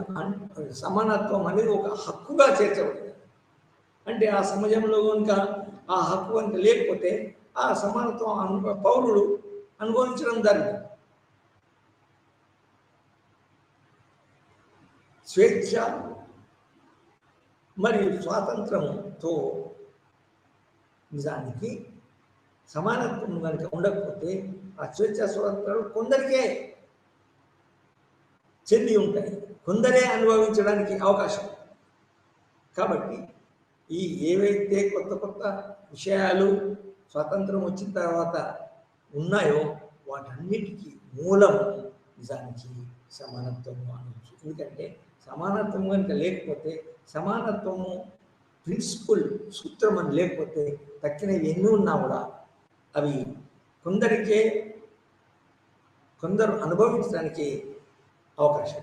సమానత్వం అనేది ఒక హక్కుగా చేర్చబడింది. అంటే ఆ సమాజంలో కనుక ఆ హక్కు కనుక లేకపోతే ఆ సమానత్వం పౌరులు అనుభవించడం జరుగుతుంది. స్వేచ్ఛ మరియు స్వాతంత్రంతో నిజానికి సమానత్వం కనుక ఉండకపోతే ఆ స్వేచ్ఛ స్వాతంత్రాలు కొందరికే చెంది ఉంటాయి, కొందరే అనుభవించడానికి అవకాశం. కాబట్టి ఏవైతే కొత్త విషయాలు స్వాతంత్రం వచ్చిన తర్వాత ఉన్నాయో వాటన్నిటికీ మూలము నిజానికి సమానత్వము అనవచ్చు. ఎందుకంటే సమానత్వం కనుక లేకపోతే, సమానత్వము ప్రిన్సిపల్ సూత్రం అని లేకపోతే తక్కినవి ఎన్ని ఉన్నా కూడా అవి కొందరు అనుభవించడానికి అవకాశం.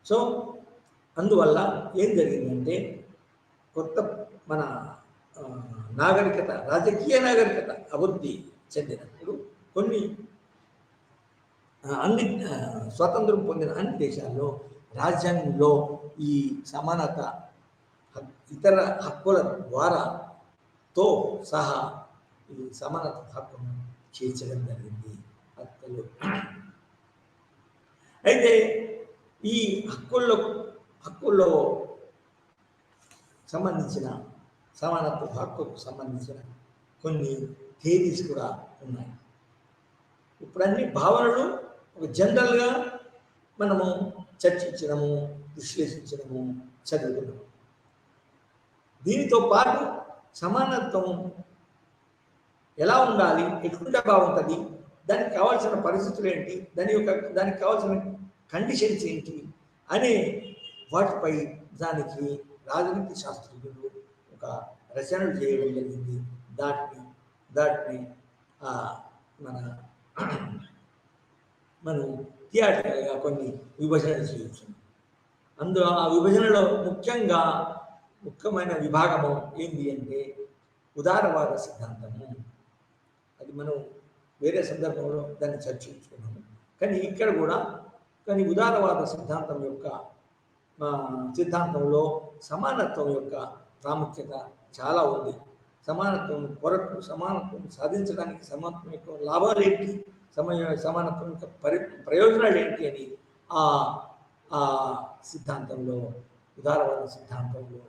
సో అందువల్ల ఏం జరిగిందంటే, మన నాగరికత, రాజకీయ నాగరికత అభివృద్ధి చెందినప్పుడు కొన్ని అన్ని స్వాతంత్రం పొందిన అన్ని దేశాల్లో రాజ్యాంగంలో ఈ సమానత ఇతర హక్కుల ద్వారాతో సహా ఈ సమానత హక్కును చేర్చడం జరిగింది హక్కులు. అయితే ఈ హక్కుల్లో సంబంధించిన సమానత్వ హక్కుకు సంబంధించిన కొన్ని థియరీస్ కూడా ఉన్నాయి. ఇప్పుడు అన్ని భావనలు ఒక జనరల్గా మనము చర్చించడము, విశ్లేషించడము, చదువుకున్నాము. దీనితో పాటు సమానత్వం ఎలా ఉండాలి, ఎట్లుంటే బాగుంటుంది, దానికి కావాల్సిన పరిస్థితులు ఏంటి, దానికి కావాల్సిన కండిషన్స్ ఏంటి అనే వాటిపై దానికి రాజనీతి శాస్త్రజ్ఞులు ఒక రచనలు చేయడం జరిగింది. దాటిని మనం థియేటర్గా కొన్ని విభజనలు చేయొచ్చు. అందులో ఆ విభజనలో ముఖ్యమైన విభాగము ఏంటి అంటే ఉదారవాద సిద్ధాంతము. అది మనం వేరే సందర్భంలో దాన్ని చర్చించుకున్నాము. కానీ ఇక్కడ కూడా ఉదారవాద సిద్ధాంతంలో సమానత్వం యొక్క ప్రాముఖ్యత చాలా ఉంది. సమానత్వం సాధించడానికి సమానత్వం యొక్క లాభాలు ఏంటి, సమానత్వం యొక్క ప్రయోజనాలు ఏంటి అని ఆ సిద్ధాంతంలో, ఉదారవాద సిద్ధాంతంలో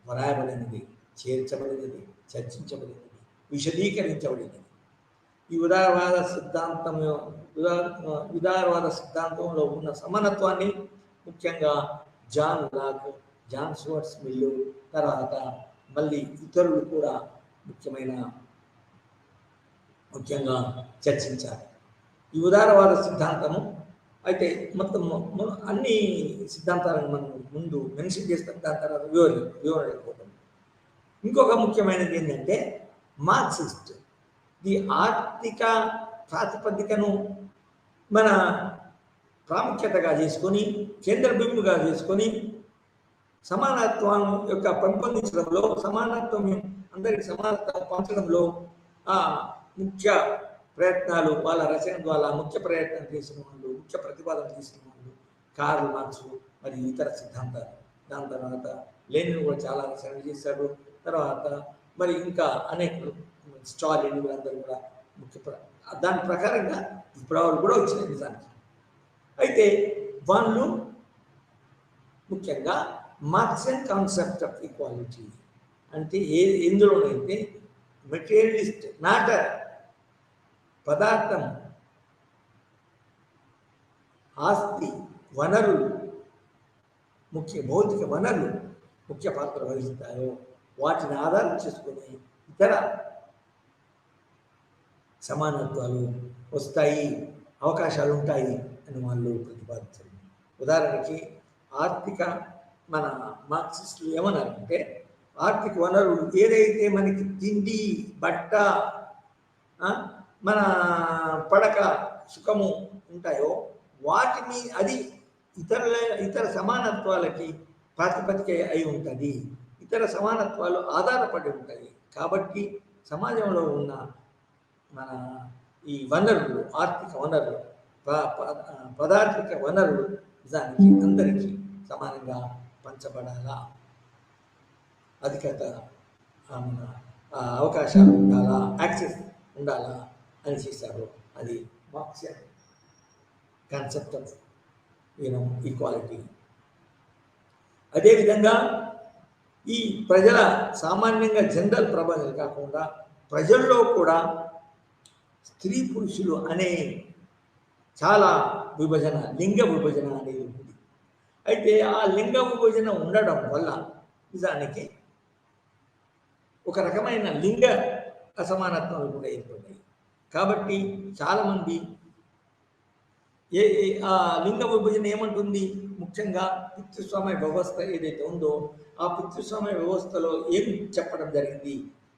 వ్రాయబడినది, చేర్చబడినది, చర్చించబడినది, విశదీకరించబడినది. ఈ ఉదారవాద సిద్ధాంతంలో ఉన్న సమానత్వాన్ని ముఖ్యంగా John Locke, John Stuart Mill, తర్వాత మళ్ళీ ఇతరులు కూడా ముఖ్యంగా చర్చించారు. ఈ ఉదారవాద సిద్ధాంతము అయితే మొత్తం అన్ని సిద్ధాంతాలను మనం ముందు మెన్షన్ చేస్తాం, దాని తర్వాత వివరించకపోతాం. ఇంకొక ముఖ్యమైనది ఏంటంటే మార్క్సిస్ట్ ఈ ఆర్థిక ప్రాతిపదికను మన ప్రాముఖ్యతగా చేసుకొని, కేంద్ర బిందుగా చేసుకొని సమానత్వం యొక్క పెంపొందించడంలో, సమానత్వం అందరికి సమానత్వం పంచడంలో ముఖ్య ప్రయత్నాలు, వాళ్ళ రచన ద్వారా ముఖ్య ప్రయత్నం చేసిన వాళ్ళు, ముఖ్య ప్రతిపాదన చేసిన వాళ్ళు కార్ల్ మార్క్స్ మరియు ఇతర సిద్ధాంతాలు. దాని తర్వాత లెనిన్ కూడా చాలా రచనలు చేశాడు. తర్వాత మరి ఇంకా అనేక స్టాలిన్ వీళ్ళందరూ కూడా దాని ప్రకారంగా విప్లవాలు కూడా వచ్చినాయి నిజానికి. అయితే వాళ్ళు ముఖ్యంగా మార్క్సియన్ కాన్సెప్ట్ ఆఫ్ ఈక్వాలిటీ అంటే ఎందులోనైతే మెటీరియలిస్ట్ మ్యాటర్, పదార్థం, ఆస్తి, వనరులు, భౌతిక వనరులు ముఖ్య పాత్ర వహిస్తాయో వాటిని ఆధారం చేసుకుని ఇతర సమానత్వాలు వస్తాయి, అవకాశాలు ఉంటాయి అని వాళ్ళు ప్రతిపాదించారు. ఉదాహరణకి మన మార్క్సిస్టులు ఏమన్నారంటే ఆర్థిక వనరులు ఏదైతే మనకి తిండి, బట్ట, మన పడక, సుఖము ఉంటాయో వాటిని అది ఇతర సమానత్వాలకి ప్రాతిపదిక అయి ఉంటుంది, ఇతర సమానత్వాలు ఆధారపడి ఉంటాయి. కాబట్టి సమాజంలో ఉన్న మన ఈ వనరులు, ఆర్థిక వనరులు, పదార్థిక వనరులు నిజానికి అందరికీ సమానంగా పంచబడాలా, అధికత అవకాశాలు ఉండాలా, యాక్సెస్ ఉండాలా అని చేశారు. అది మార్క్సియన్ కాన్సెప్ట్ ఆఫ్ ఈక్వాలిటీ. అదేవిధంగా ఈ ప్రజల సామాన్యంగా జనరల్ ప్రబలం కాకుండా ప్రజల్లో కూడా స్త్రీ పురుషులు అనే చాలా విభజన, లింగ విభజన అనేది ఉంది. అయితే ఆ లింగ విభజన ఉండడం వల్ల నిజానికి ఒక రకమైన లింగ అసమానత్వాలు కూడా ఏర్పడ్డాయి. కాబట్టి చాలామంది ఆ లింగ విభజన ఏమంటుంది, ముఖ్యంగా పితృస్వామ్య వ్యవస్థ ఏదైతే ఉందో ఆ పితృస్వామ్య వ్యవస్థలో ఏం చెప్పడం జరిగింది,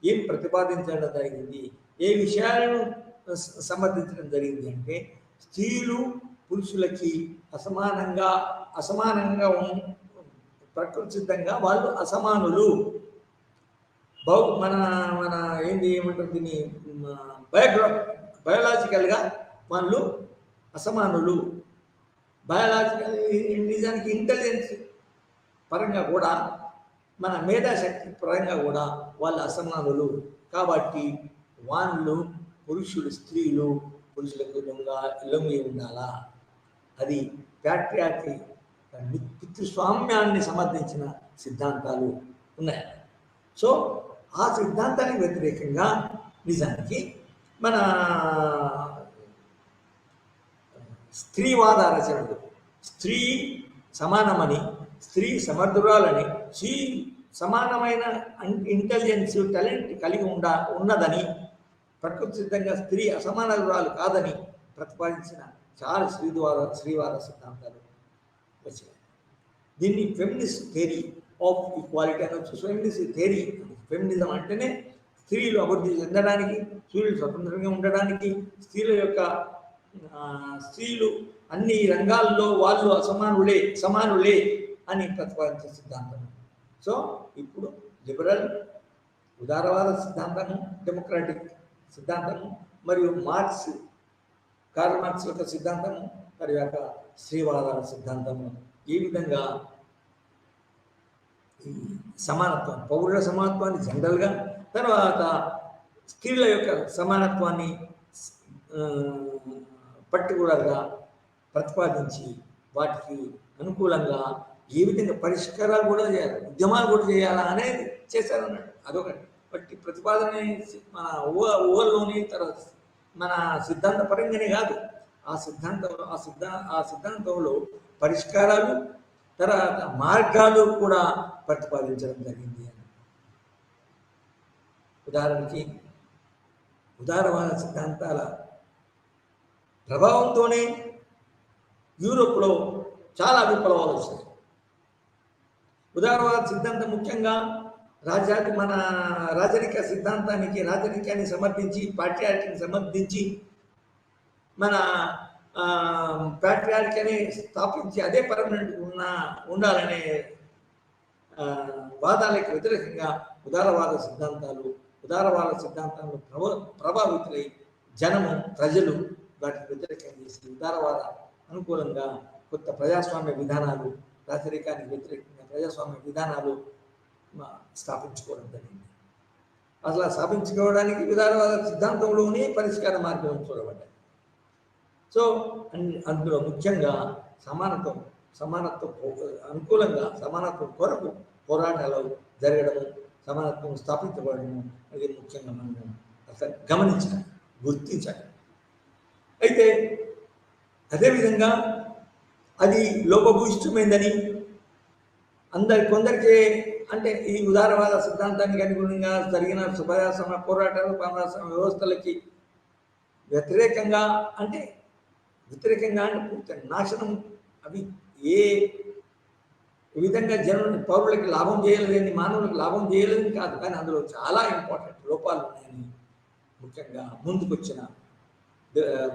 ఏం ప్రతిపాదించడం జరిగింది, ఏ విషయాలను సమర్థించడం జరిగింది అంటే స్త్రీలు పురుషులకి అసమానంగా ప్రకృతి సిద్ధంగా వాళ్ళు అసమానులు మన మన ఏంటి ఏమంటారు దీన్ని, బయోలాజికల్గా వాళ్ళు అసమానులు. బయోలాజికల్ నిజానికి ఇంటెలిజెన్స్ పరంగా కూడా మన మేధాశక్తి పరంగా కూడా వాళ్ళు అసమానులు. కాబట్టి వాళ్ళు స్త్రీలు పురుషులకు లొంగి ఉండాలా. అది ప్యాట్రియార్కీ పితృస్వామ్యాన్ని సమర్థించిన సిద్ధాంతాలు ఉన్నాయి. సో ఆ సిద్ధాంతానికి వ్యతిరేకంగా నిజానికి మన స్త్రీవాద రచనలు, స్త్రీ సమానమని, స్త్రీ సమర్థురాలని, స్త్రీ సమానమైన ఇంటెలిజెన్స్ టాలెంట్ కలిగి ఉన్నదని, ప్రకృతి సిద్ధంగా స్త్రీ అసమానరాలు కాదని ప్రతిపాదించిన చాలా స్త్రీవాద సిద్ధాంతాలు వచ్చాయి. దీన్ని ఫెమినిస్ట్ థియరీ ఆఫ్ ఈక్వాలిటీ అనొచ్చు. ఫెమినిస్ట్ థియరీ, ఫెమినిజం అంటేనే స్త్రీలు అభివృద్ధి చెందడానికి, స్త్రీలు స్వతంత్రంగా ఉండడానికి, స్త్రీలు అన్ని రంగాల్లో వాళ్ళు సమానులే అని ప్రతిపాదించే సిద్ధాంతం. సో ఇప్పుడు లిబరల్ ఉదారవాద సిద్ధాంతము, డెమోక్రాటిక్ సిద్ధాంతము, మరియు కార్ల్ మార్క్స్ యొక్క సిద్ధాంతము, తర్వాత స్త్రీవాద సిద్ధాంతము ఈ విధంగా ఈ సమానత్వం, పౌరుల సమానత్వాన్ని జనరల్గా, తర్వాత స్త్రీల యొక్క సమానత్వాన్ని పర్టికులర్గా ప్రతిపాదించి వాటికి అనుకూలంగా ఏ విధంగా పరిష్కారాలు కూడా చేయాలి, ఉద్యమాలు కూడా చేయాలా అనేది చేశారన్నట్టు. అదొకటి. బట్టి ప్రతిపాదన మన ఊహల్లోని తర్వాత మన సిద్ధాంత పరంగానే కాదు, ఆ సిద్ధాంతంలో పరిష్కారాలు తర్వాత మార్గాలు కూడా ప్రతిపాదించడం జరిగింది. ఉదాహరణకి ఉదారవాద సిద్ధాంతాల ప్రభావంతోనే యూరోప్లో చాలా విప్లవాలు వచ్చాయి. ఉదారవాద సిద్ధాంతం ముఖ్యంగా మన రాజరికాన్ని సమర్థించి, పాట్రియార్కీని సమర్థించి, మన పాట్రియార్కీని స్థాపించి అదే పర్మనెంట్ ఉండాలనే వాదాలకు వ్యతిరేకంగా ఉదారవాద సిద్ధాంతాలు ప్రభావితులై ప్రజలు వాటికి వ్యతిరేకంగా చేసి ఉదారవాద అనుకూలంగా కొత్త ప్రజాస్వామ్య విధానాలు, రాజరికానికి వ్యతిరేకంగా ప్రజాస్వామ్య విధానాలు స్థాపించుకోవడం జరిగింది. అసలు స్థాపించుకోవడానికి ఉదారవాద సిద్ధాంతంలోనే పరిష్కార మార్గం చూడబడ్డాయి. సో అందులో ముఖ్యంగా సమానత్వం అనుకూలంగా, సమానత్వం కొరకు పోరాటాలు జరగడము, సమానత్వం స్థాపించబడము అది ముఖ్యంగా మనం అసలు గమనించాలి, గుర్తించాలి. అయితే అదేవిధంగా అది లోపభూయిష్టమైందని కొందరికి అంటే ఈ ఉదారవాద సిద్ధాంతానికి అనుగుణంగా జరిగిన ప్రజాస్వామ్య పోరాటాలు, ప్రజాస్వామ్య వ్యవస్థలకి వ్యతిరేకంగా అంటే పూర్తి నాశనం, అవి ఏ విధంగా పౌరులకి లాభం చేయలేదని, మానవులకు లాభం చేయలేదని కాదు, కానీ అందులో చాలా ఇంపార్టెంట్ లోపాలు ఉన్నాయని ముఖ్యంగా ముందుకొచ్చిన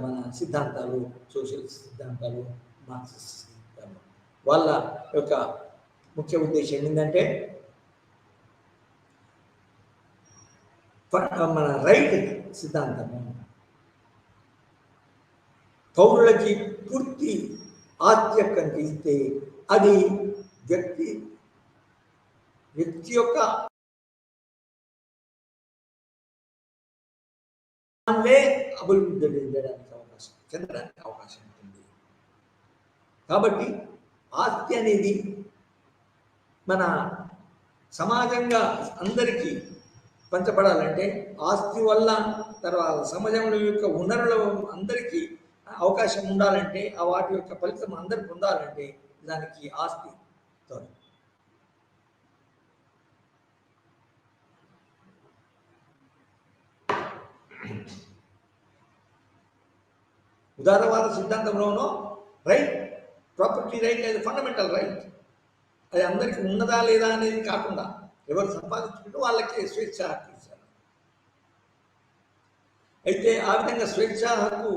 మన సిద్ధాంతాలు, సోషలిస్ట్ సిద్ధాంతాలు, మార్క్సిస్ట్ సిద్ధాంతాలు వాళ్ళ యొక్క ముఖ్య ఉద్దేశం ఏంటంటే మన రైట్ సిద్ధాంతము పౌరులకి పూర్తి ఆత్యకం ఇస్తే అది వ్యక్తి యొక్క అభివృద్ధి చెందడానికి అవకాశం ఉంటుంది. కాబట్టి ఆస్తి అనేది మన సమాజంగా అందరికీ పంచబడాలంటే ఆస్తి వల్ల, తర్వాత సమాజంలో యొక్క వనరుల అందరికీ అవకాశం ఉండాలంటే, ఆ వాటి యొక్క ఫలితం అందరు పొందాలంటే దానికి ఆస్తి ఉదారవాద సిద్ధాంతంలోనూ రైట్, ప్రాపర్టీ రైట్ అనేది ఫండమెంటల్ రైట్. అది అందరికీ ఉన్నదా లేదా అనేది కాకుండా ఎవరు సంపాదించుకుంటూ వాళ్ళకి స్వేచ్ఛ హక్కు ఇచ్చారు. అయితే ఆ విధంగా స్వేచ్ఛ హక్కు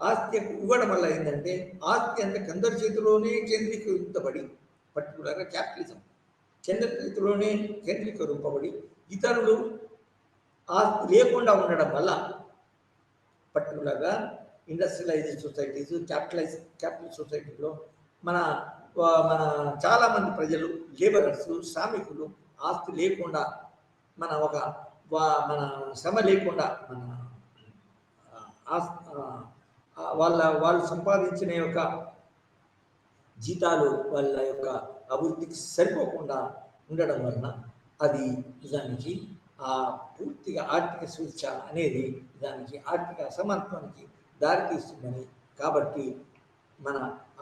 ఆస్తి ఇవ్వడం వల్ల ఏంటంటే ఆస్తి అంతా కొందరి చేతిలోనే కేంద్రీకరింపబడి, పర్టికులర్గా క్యాపిటలిజం చేతిలోనే కేంద్రీకరింపబడి ఇతరులు ఆస్తి లేకుండా ఉండడం వల్ల, పర్టికులర్గా ఇండస్ట్రియలైజ్డ్ సొసైటీస్, క్యాపిటల్ సొసైటీలో మన మన చాలామంది ప్రజలు, లేబరర్స్, శ్రామికులు ఆస్తి లేకుండా, మన మన శ్రమ లేకుండా మన వాళ్ళు సంపాదించిన యొక్క జీతాలు వాళ్ళ యొక్క అభివృద్ధికి సరిపోకుండా ఉండడం వలన అది నిజానికి ఆ పూర్తిగా ఆర్థిక స్వేచ్ఛ అనేది దానికి ఆర్థిక అసమత్వానికి దారితీస్తుందని, కాబట్టి మన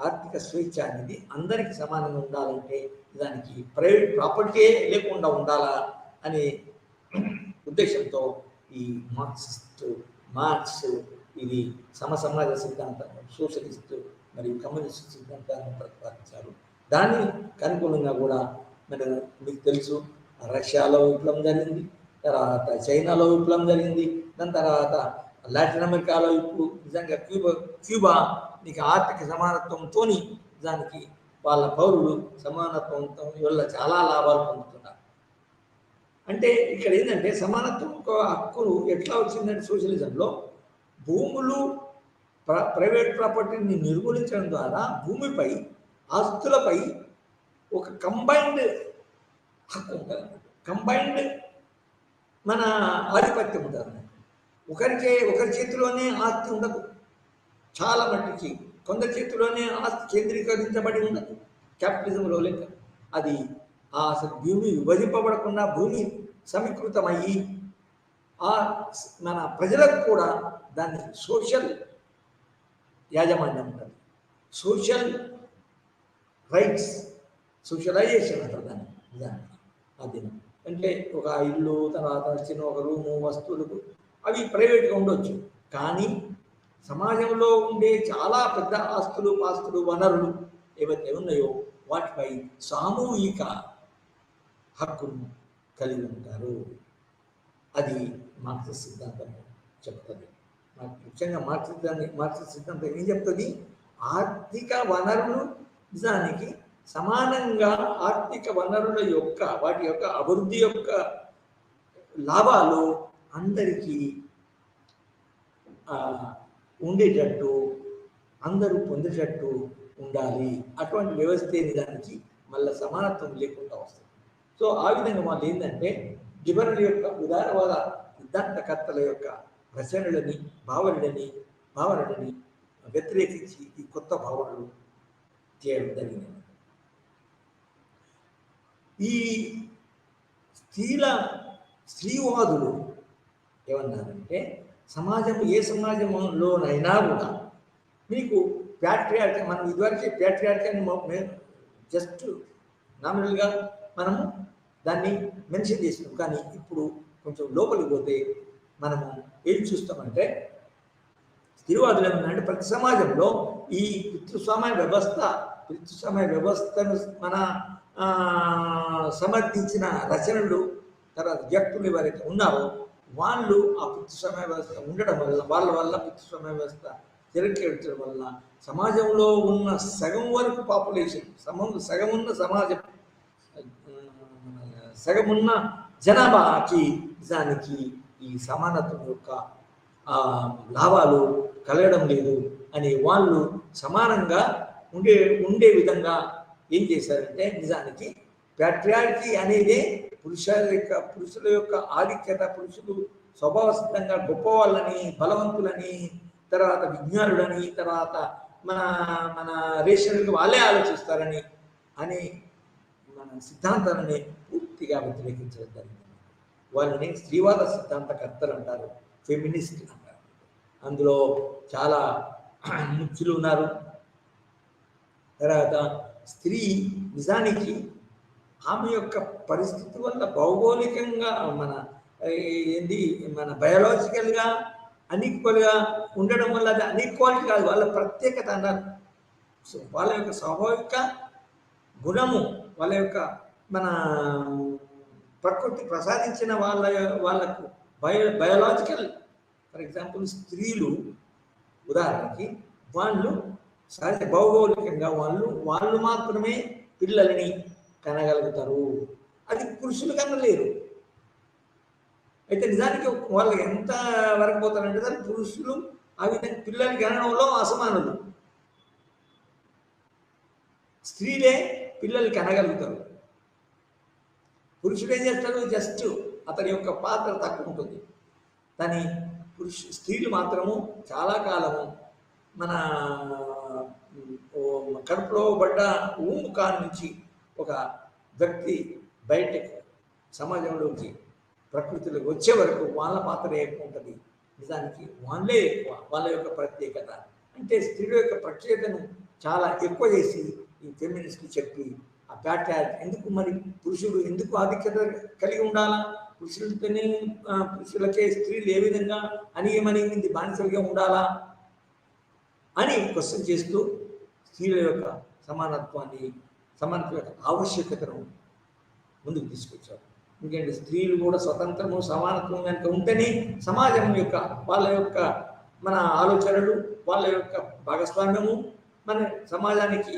ఆర్థిక స్వేచ్ఛ అనేది అందరికీ సమానంగా ఉండాలంటే దానికి ప్రైవేట్ ప్రాపర్టీ లేకుండా ఉండాలా అనే ఉద్దేశంతో ఈ మార్క్స్ ఇది సమసమాజ సిద్ధాంతం, సోషలిస్ట్ మరియు కమ్యూనిస్ట్ సిద్ధాంతాన్ని ప్రతిపాదించారు. దానికి అనుకూలంగా కూడా మీకు తెలుసు, రష్యాలో విప్లవం జరిగింది, తర్వాత చైనాలో విప్లవం జరిగింది, దాని తర్వాత లాటిన్ అమెరికాలో ఇప్పుడు నిజంగా క్యూబా నీకు ఆర్థిక సమానత్వంతో దానికి వాళ్ళ పౌరులు సమానత్వంతో వల్ల చాలా లాభాలు పొందుతున్నారు. అంటే ఇక్కడ ఏంటంటే సమానత్వం ఒక హక్కును ఎట్లా వచ్చిందంటే సోషలిజంలో భూములు ప్రైవేట్ ప్రాపర్టీని నిర్మూలించడం ద్వారా భూమిపై ఆస్తులపై ఒక కంబైన్డ్ హక్కు ఉంటుంది, కంబైన్డ్ మన ఆధిపత్యం ఉంటుంది. ఒకరి చేతిలోనే ఆస్తి ఉండదు, చాలా మట్టికి కొందరి చేతిలోనే ఆస్తి కేంద్రీకరించబడి ఉండదు క్యాపిటలిజంలో లెక్క. అది అసలు భూమి విభజింపబడకుండా భూమి సమీకృతమయ్యి మన ప్రజలకు కూడా దాన్ని సోషల్ యాజమాన్యం ఉంటుంది, సోషల్ రైట్స్, సోషలైజేషన్ అంటారు దాన్ని. అది అంటే ఒక ఇల్లు, తర్వాత చిన్న ఒక రూము, వస్తువులకు అవి ప్రైవేట్గా ఉండొచ్చు, కానీ సమాజంలో ఉండే చాలా పెద్ద ఆస్తులు, పాస్తులు, వనరులు ఏవైతే ఉన్నాయో వాటిపై సామూహిక హక్కును కలిగి ఉంటారు. అది మార్క్సిస్ట్ సిద్ధాంతం చెప్తుంది. ముఖ్యంగా మార్క్సిస్ట్ సిద్ధాంతం ఏం చెప్తుంది? ఆర్థిక వనరులు నిజానికి సమానంగా ఆర్థిక వనరుల యొక్క వాటి యొక్క అభివృద్ధి యొక్క లాభాలు అందరికీ ఉండేటట్టు, అందరూ పొందేటట్టు ఉండాలి. అటువంటి వ్యవస్థే నిజానికి మళ్ళీ సమానత్వం లేకుండా వస్తుంది. సో ఆ విధంగా వాళ్ళు ఏంటంటే లిబరల్ యొక్క ఉదారవాద సిద్ధాంతకర్తల యొక్క రచనలని, భావనలని వ్యతిరేకించి ఈ కొత్త భావనలు చేయడం జరిగింది. ఈ స్త్రీవాదులు ఏమన్నారంటే ఏ సమాజంలోనైనా కూడా మీకు ప్యాట్రియార్కీ, మనం ఇదివరకే ప్యాట్రియార్కీ జస్ట్ నామినల్గా మనము దాన్ని మెన్షన్ చేసినాం, కానీ ఇప్పుడు కొంచెం లోపలికి పోతే మనము ఏం చూస్తామంటే స్త్రీవాదులు ఏమన్నారంటే ప్రతి సమాజంలో ఈ పితృస్వామ్య వ్యవస్థను మన సమర్థించిన రచనలు, తర్వాత వ్యక్తులు ఎవరైతే ఉన్నారో వాళ్ళు ఆ పితృస్వామ్య వ్యవస్థ ఉండడం వల్ల, వాళ్ళ పితృస్వామ్య వ్యవస్థ తిరగేర్చడం వల్ల సమాజంలో ఉన్న సగం వరకు పాపులేషన్, సగమున్న సమాజం, సగమున్న జనాభాకి నిజానికి ఈ సమానత్వం యొక్క లాభాలు కలగడం లేదు అని వాళ్ళు సమానంగా ఉండే విధంగా ఏం చేశారంటే నిజానికి ప్యాట్రియార్కీ అనేదే పురుషుల యొక్క ఆధిక్యత, పురుషులు స్వభావసిద్ధంగా గొప్పవాళ్ళని, బలవంతులని, తర్వాత విజ్ఞానులని, తర్వాత మన రేషన్కి వాళ్ళే ఆలోచిస్తారని అని మన సిద్ధాంతాలని పూర్తిగా వ్యతిరేకించడం జరిగింది. వాళ్ళని స్త్రీవాద సిద్ధాంతకర్తలు అంటారు, ఫెమినిస్ట్ అంటారు. అందులో చాలా ముఖ్యులు ఉన్నారు. తర్వాత స్త్రీ నిజానికి ఆమె యొక్క పరిస్థితి వల్ల భౌగోళికంగా మన బయాలజికల్గా అన్ఈక్వల్గా ఉండడం వల్ల అది అన్ఈక్వాలిటీ కాదు, వాళ్ళ ప్రత్యేకత అన్నారు. సో వాళ్ళ యొక్క స్వాభావిక గుణము, వాళ్ళ యొక్క మన ప్రకృతి ప్రసాదించిన వాళ్ళకు బయోలాజికల్, ఫర్ ఎగ్జాంపుల్ స్త్రీలు ఉదాహరణకి వాళ్ళు సహజ భౌగోళికంగా వాళ్ళు మాత్రమే పిల్లల్ని కనగలుగుతారు, అది పురుషులు కన్నా లేరు. అయితే నిజానికి వాళ్ళు ఎంత వరకు పోతారంటే దాని పురుషులు ఆ విధంగా పిల్లలకి కనడంలో అసమానులు, స్త్రీలే పిల్లలకి అనగలుగుతారు. పురుషుడు ఏం చేస్తాడు, జస్ట్ అతని యొక్క పాత్ర తక్కువ ఉంటుంది. కానీ స్త్రీలు మాత్రము చాలా కాలము మన కడుపులో పడ్డ ఊముఖాన్ నుంచి ఒక వ్యక్తి బయటకు సమాజంలోకి ప్రకృతిలోకి వచ్చే వరకు వాళ్ళ పాత్ర ఎక్కువ ఉంటుంది. నిజానికి వాళ్ళే ఎక్కువ, వాళ్ళ యొక్క ప్రత్యేకత అంటే స్త్రీల యొక్క ప్రత్యేకతను చాలా ఎక్కువ చేసి ఈ ఫెమినిస్ట్కి చెప్పి ఆ ప్యాట్రియార్కీ ఎందుకు, మరి పురుషుడు ఎందుకు ఆధిక్యత కలిగి ఉండాలా, పురుషులకే స్త్రీలు ఏ విధంగా అణిగిమణిగింది బానిసలుగా ఉండాలా అని క్వశ్చన్ చేస్తూ స్త్రీల యొక్క సమానత్వ యొక్క ఆవశ్యకతను ముందుకు తీసుకొచ్చారు. ఎందుకంటే స్త్రీలు కూడా స్వతంత్రము సమానత్వం కనుక ఉంటేనే సమాజం యొక్క వాళ్ళ యొక్క మన ఆలోచనలు, వాళ్ళ యొక్క భాగస్వామ్యము మన సమాజానికి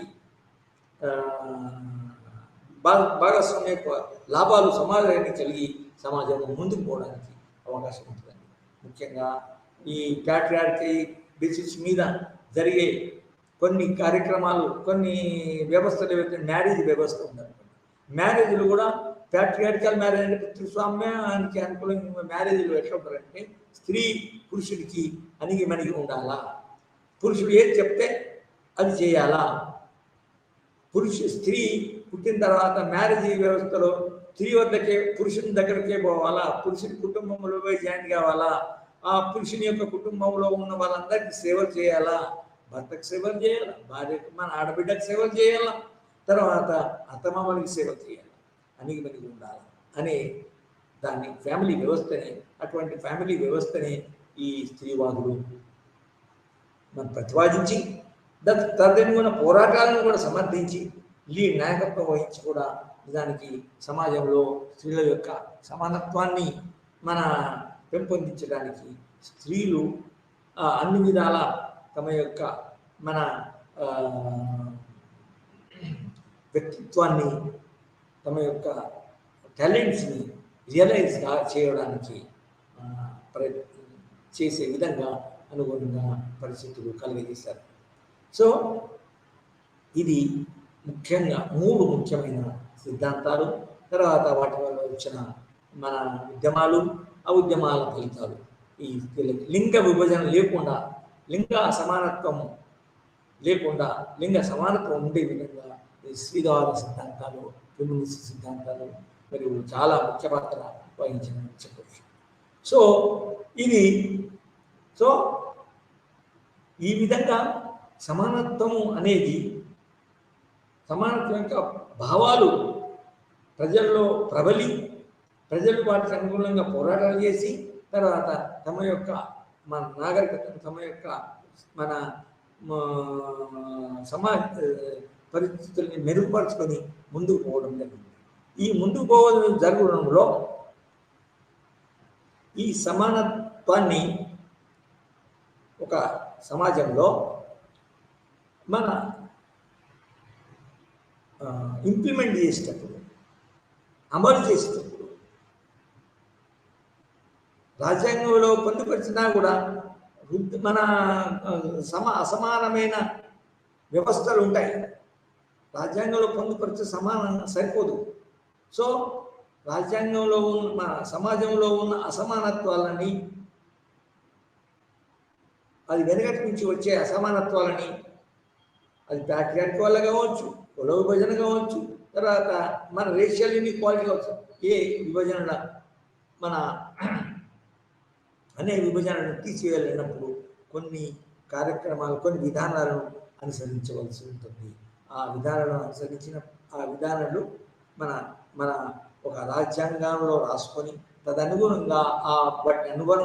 భాగస్వామ్య యొక్క లాభాలు సమాజానికి కలిగి సమాజం ముందుకు పోవడానికి అవకాశం ఉంటుందండి. ముఖ్యంగా ఈ ప్యాట్రియార్కీ బేసిస్ మీద జరిగే కొన్ని కార్యక్రమాలు, కొన్ని వ్యవస్థలు ఏవైతే మ్యారేజ్ వ్యవస్థ ఉందనుకోండి, మ్యారేజ్లు కూడా ప్యాట్రియార్కల్ మ్యారేజ్ అంటే పితృస్వామ్యానికి అనుకూలంగా మ్యారేజ్లు ఎట్లా ఉంటారంటే స్త్రీ పురుషుడికి అణిగిమణిగి ఉండాలా, పురుషుడు ఏది చెప్తే అది చేయాలా, స్త్రీ పుట్టిన తర్వాత మ్యారేజ్ వ్యవస్థలో స్త్రీ వద్దకే పురుషుని దగ్గరకే పోవాలా, పురుషుని కుటుంబంలో పోయి జాయిన్ కావాలా, ఆ పురుషుని యొక్క కుటుంబంలో ఉన్న వాళ్ళందరికీ సేవలు చేయాలా, భర్తకు సేవలు చేయాలా, భార్యకు మన ఆడబిడ్డకు సేవలు చేయాలా, తర్వాత అత్తమామలకి సేవలు చేయాలి, అణిగిమణిగి ఉండాలి అనే దాన్ని ఫ్యామిలీ వ్యవస్థని, అటువంటి ఫ్యామిలీ వ్యవస్థని ఈ స్త్రీవాదులు మనం ప్రతిపాదించి తదనుగుణ పోరాటాలను కూడా సమర్థించి నాయకత్వం వహించి కూడా నిజానికి సమాజంలో స్త్రీల యొక్క సమానత్వాన్ని మన పెంపొందించడానికి స్త్రీలు అన్ని విధాల తమ యొక్క మన వ్యక్తిత్వాన్ని, తమ యొక్క టాలెంట్స్ని రియలైజ్ చేయడానికి చేసే విధంగా అనుగుణంగా పరిస్థితులు కలిగజేశారు. సో ఇది ముఖ్యంగా 3 ముఖ్యమైన సిద్ధాంతాలు, తర్వాత వాటి వల్ల వచ్చిన మన ఉద్యమాలు, ఆ ఉద్యమాల ఫలితాలు. ఈ లింగ విభజన లేకుండా, లింగ అసమానత్వం లేకుండా, లింగ సమానత్వం ఉండే విధంగా ఈ స్త్రీవాద సిద్ధాంతాలు, ఫెమినిస్ట్ సిద్ధాంతాలు మరియు చాలా ముఖ్య పాత్ర వహించిందని చెప్పవచ్చు. సో ఈ విధంగా సమానత్వము అనేది, సమానత్వం యొక్క భావాలు ప్రజల్లో ప్రబలి, ప్రజలు వాటికి అనుగుణంగా పోరాటాలు చేసి, తర్వాత తమ యొక్క మన నాగరికతను, తమ యొక్క మన సమాజ పరిస్థితుల్ని మెరుగుపరుచుకొని ముందుకు పోవడం జరిగింది. ఈ ముందుకు పోవడం జరగడంలో ఈ సమానత్వాన్ని ఒక సమాజంలో మన ఇంప్లిమెంట్ చేసేటప్పుడు, అమలు చేసేటప్పుడు రాజ్యాంగంలో పొందుపరిచినా కూడా మన అసమానమైన వ్యవస్థలు ఉంటాయి. రాజ్యాంగంలో పొందుపరిచే సమానం సరిపోదు. సో రాజ్యాంగంలో ఉన్న మన సమాజంలో ఉన్న అసమానత్వాలని, అది వెనకటి నుంచి వచ్చే అసమానత్వాలని, అది ప్యాట్రియార్కీ వల్ల కావచ్చు, కుల విభజన కావచ్చు, తర్వాత మన రేషియల్ ఇన్ఈక్వాలిటీ కావచ్చు, ఏ విభజన మన అనే విభజనను తీసివేయాలన్నప్పుడు కొన్ని కార్యక్రమాలు, కొన్ని విధానాలను అనుసరించవలసి ఉంటుంది. ఆ విధానాలు మన ఒక రాజ్యాంగంలో రాసుకొని తదనుగుణంగా వాటి మన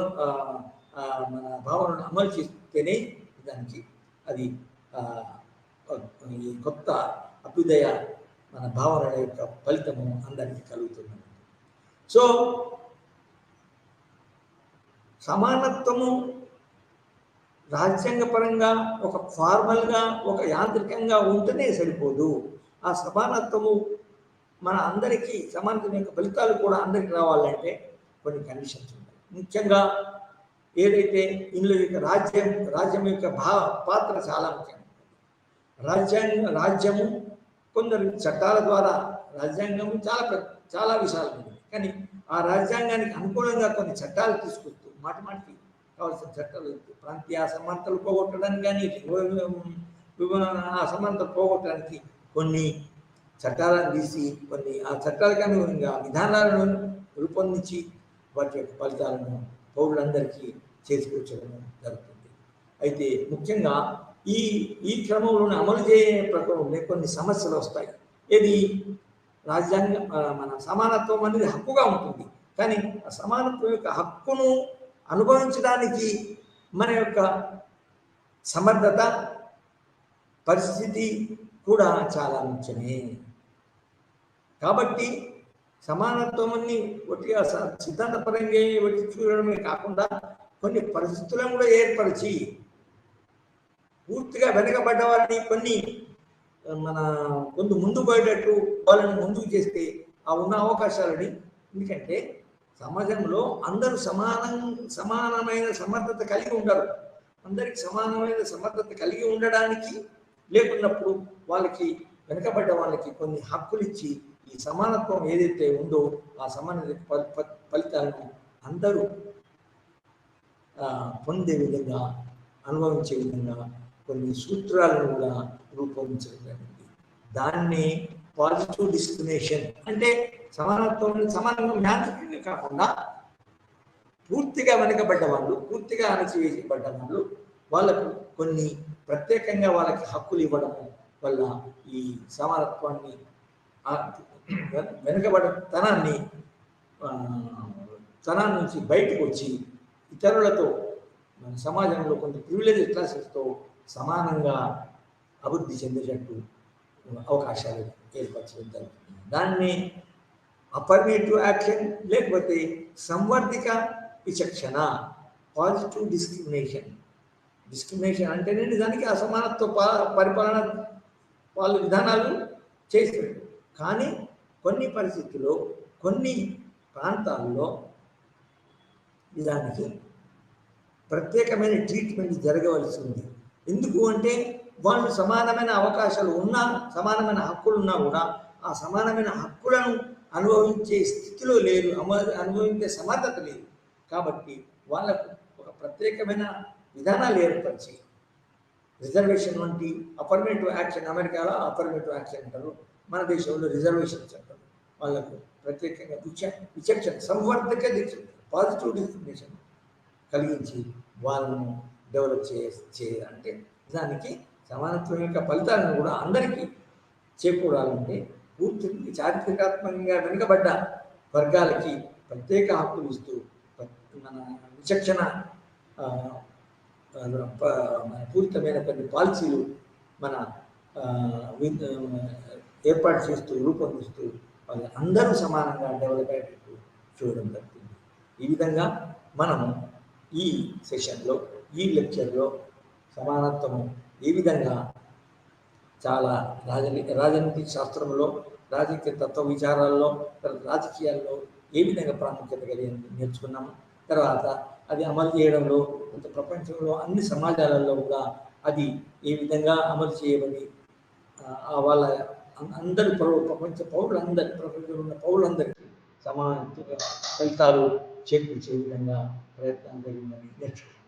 భావనను అమలు చేస్తేనే దానికి అది ఈ కొత్త అభ్యుదయ మన భావన యొక్క ఫలితము అందరికీ కలుగుతుంది. సో సమానత్వము రాజ్యాంగపరంగా ఒక ఫార్మల్గా, ఒక యాంత్రికంగా ఉంటేనే సరిపోదు. ఆ సమానత్వము మన అందరికీ, సమానత్వం యొక్క ఫలితాలు కూడా అందరికీ రావాలంటే కొన్ని కండిషన్స్ ఉన్నాయి. ముఖ్యంగా ఏదైతే ఇందులో యొక్క రాజ్యం యొక్క పాత్ర చాలా ముఖ్యం. రాజ్యము కొందరు చట్టాల ద్వారా రాజ్యాంగము చాలా విశాలమైనది, కానీ ఆ రాజ్యాంగానికి అనుకూలంగా కొన్ని చట్టాలు తీసుకొస్తూ మాటికి కావాల్సిన చట్టాలు, ప్రాంతీయ అసమానతలు పోగొట్టడానికి కానీ అసమానతలు పోగొట్టడానికి కొన్ని చట్టాలను తీసి కొన్ని ఆ చట్టాలకు అనుగుణంగా విధానాలను రూపొందించి వాటి యొక్క ఫలితాలను పౌరులందరికీ చేతికొచ్చడం జరుగుతుంది. అయితే ముఖ్యంగా ఈ క్రమంలోనే అమలు చేయని ప్రకారంలో కొన్ని సమస్యలు వస్తాయి. ఏది రాజ్యాంగం మన సమానత్వం అనేది హక్కుగా ఉంటుంది, కానీ ఆ సమానత్వం యొక్క హక్కును అనుభవించడానికి మన యొక్క సమర్థత పరిస్థితి కూడా చాలా ముఖ్యమే. కాబట్టి సమానత్వాన్ని ఒట్టిగా సిద్ధాంతపరంగా ఒట్టి చూడడమే కాకుండా కొన్ని పరిస్థితులను కూడా ఏర్పరిచి పూర్తిగా వెనకబడ్డ వారిని కొన్ని ముందు పోయేటట్టు వాళ్ళని ముందుకు చేస్తే ఆ ఉన్న అవకాశాలని, ఎందుకంటే సమాజంలో అందరూ సమానమైన సమర్థత కలిగి ఉండరు. అందరికి సమానమైన సమర్థత కలిగి ఉండడానికి లేకున్నప్పుడు వాళ్ళకి వెనకబడ్డ వాళ్ళకి కొన్ని హక్కులు ఇచ్చి ఈ సమానత్వం ఏదైతే ఉందో ఆ సమాన ఫలితాలను అందరూ పొందే విధంగా అనుభవించే విధంగా కొన్ని సూత్రాలను కూడా రూపొందించడం జరిగింది. దాన్ని పాజిటివ్ డిస్క్రిమినేషన్ అంటే సమానంగా మ్యాండేటరీ కాకుండా పూర్తిగా వెనకబడ్డ వాళ్ళు, పూర్తిగా అణచివేయబడ్డ వాళ్ళు, వాళ్ళకు కొన్ని ప్రత్యేకంగా వాళ్ళకి హక్కులు ఇవ్వడము వల్ల ఈ సమానత్వాన్ని వెనుకబడతనాన్ని నుంచి బయటకు వచ్చి ఇతరులతో మన సమాజంలో కొన్ని ప్రివిలేజ్ క్లాసెస్తో సమానంగా అభివృద్ధి చెందేటట్టు అవకాశాలు ఏర్పరచడం జరుగుతుంది. దాన్ని అఫర్మేటివ్ యాక్షన్ లేకపోతే సంవర్ధిక విచక్షణ, పాజిటివ్ డిస్క్రిమినేషన్ అంటేనే దానికి అసమానత్వ పరిపాలన వాళ్ళ విధానాలు చేస్తారు. కానీ కొన్ని పరిస్థితుల్లో కొన్ని ప్రాంతాల్లో దానికి ప్రత్యేకమైన ట్రీట్మెంట్ జరగవలసి ఉంది. ఎందుకు అంటే వాళ్ళు సమానమైన అవకాశాలు ఉన్నా, సమానమైన హక్కులు ఉన్నా కూడా ఆ సమానమైన హక్కులను అనుభవించే స్థితిలో లేరు, అనుభవించే సమర్థత లేదు. కాబట్టి వాళ్ళకు ఒక ప్రత్యేకమైన విధానాలు ఏర్పరిచి రిజర్వేషన్ వంటి అఫర్మేటివ్ యాక్షన్, అమెరికాలో అఫర్మేటివ్ యాక్షన్ అంటారు, మన దేశంలో రిజర్వేషన్స్ అంటారు. వాళ్ళకు ప్రత్యేకంగా విచక్షణ, సంవర్ధక పాజిటివ్ డిస్క్రిమినేషన్ కలిగించి వాళ్ళను డెవలప్ చేయాలంటే దానికి సమానత్వం యొక్క ఫలితాలను కూడా అందరికీ చేకూరాలంటే పూర్తి చారిత్రాత్మకంగా వెనుకబడ్డ వర్గాలకి ప్రత్యేక హక్కులు ఇస్తూ మన విచక్షణ పూరితమైన కొన్ని పాలసీలు మన ఏర్పాటు చేస్తూ రూపొందిస్తూ వాళ్ళు అందరూ సమానంగా డెవలప్ అయ్యేటట్టు చూడడం జరుగుతుంది. ఈ విధంగా మనము ఈ సెషన్లో, ఈ లెక్చర్లో సమానత్వము ఏ విధంగా చాలా రాజనీతి శాస్త్రంలో, రాజకీయ తత్వ విచారాల్లో, రాజకీయాల్లో ఏ విధంగా ప్రాముఖ్యత కలిగి నేర్చుకున్నాము. తర్వాత అది అమలు చేయడంలో ప్రపంచంలో అన్ని సమాజాలలో కూడా అది ఏ విధంగా అమలు చేయబడి వాళ్ళ అందరి ప్రపంచంలో ఉన్న పౌరులందరికీ సమాన ఫలితాలు చేకూర్చే విధంగా ప్రయత్నం జరిగిందని నేర్చుకున్నాం.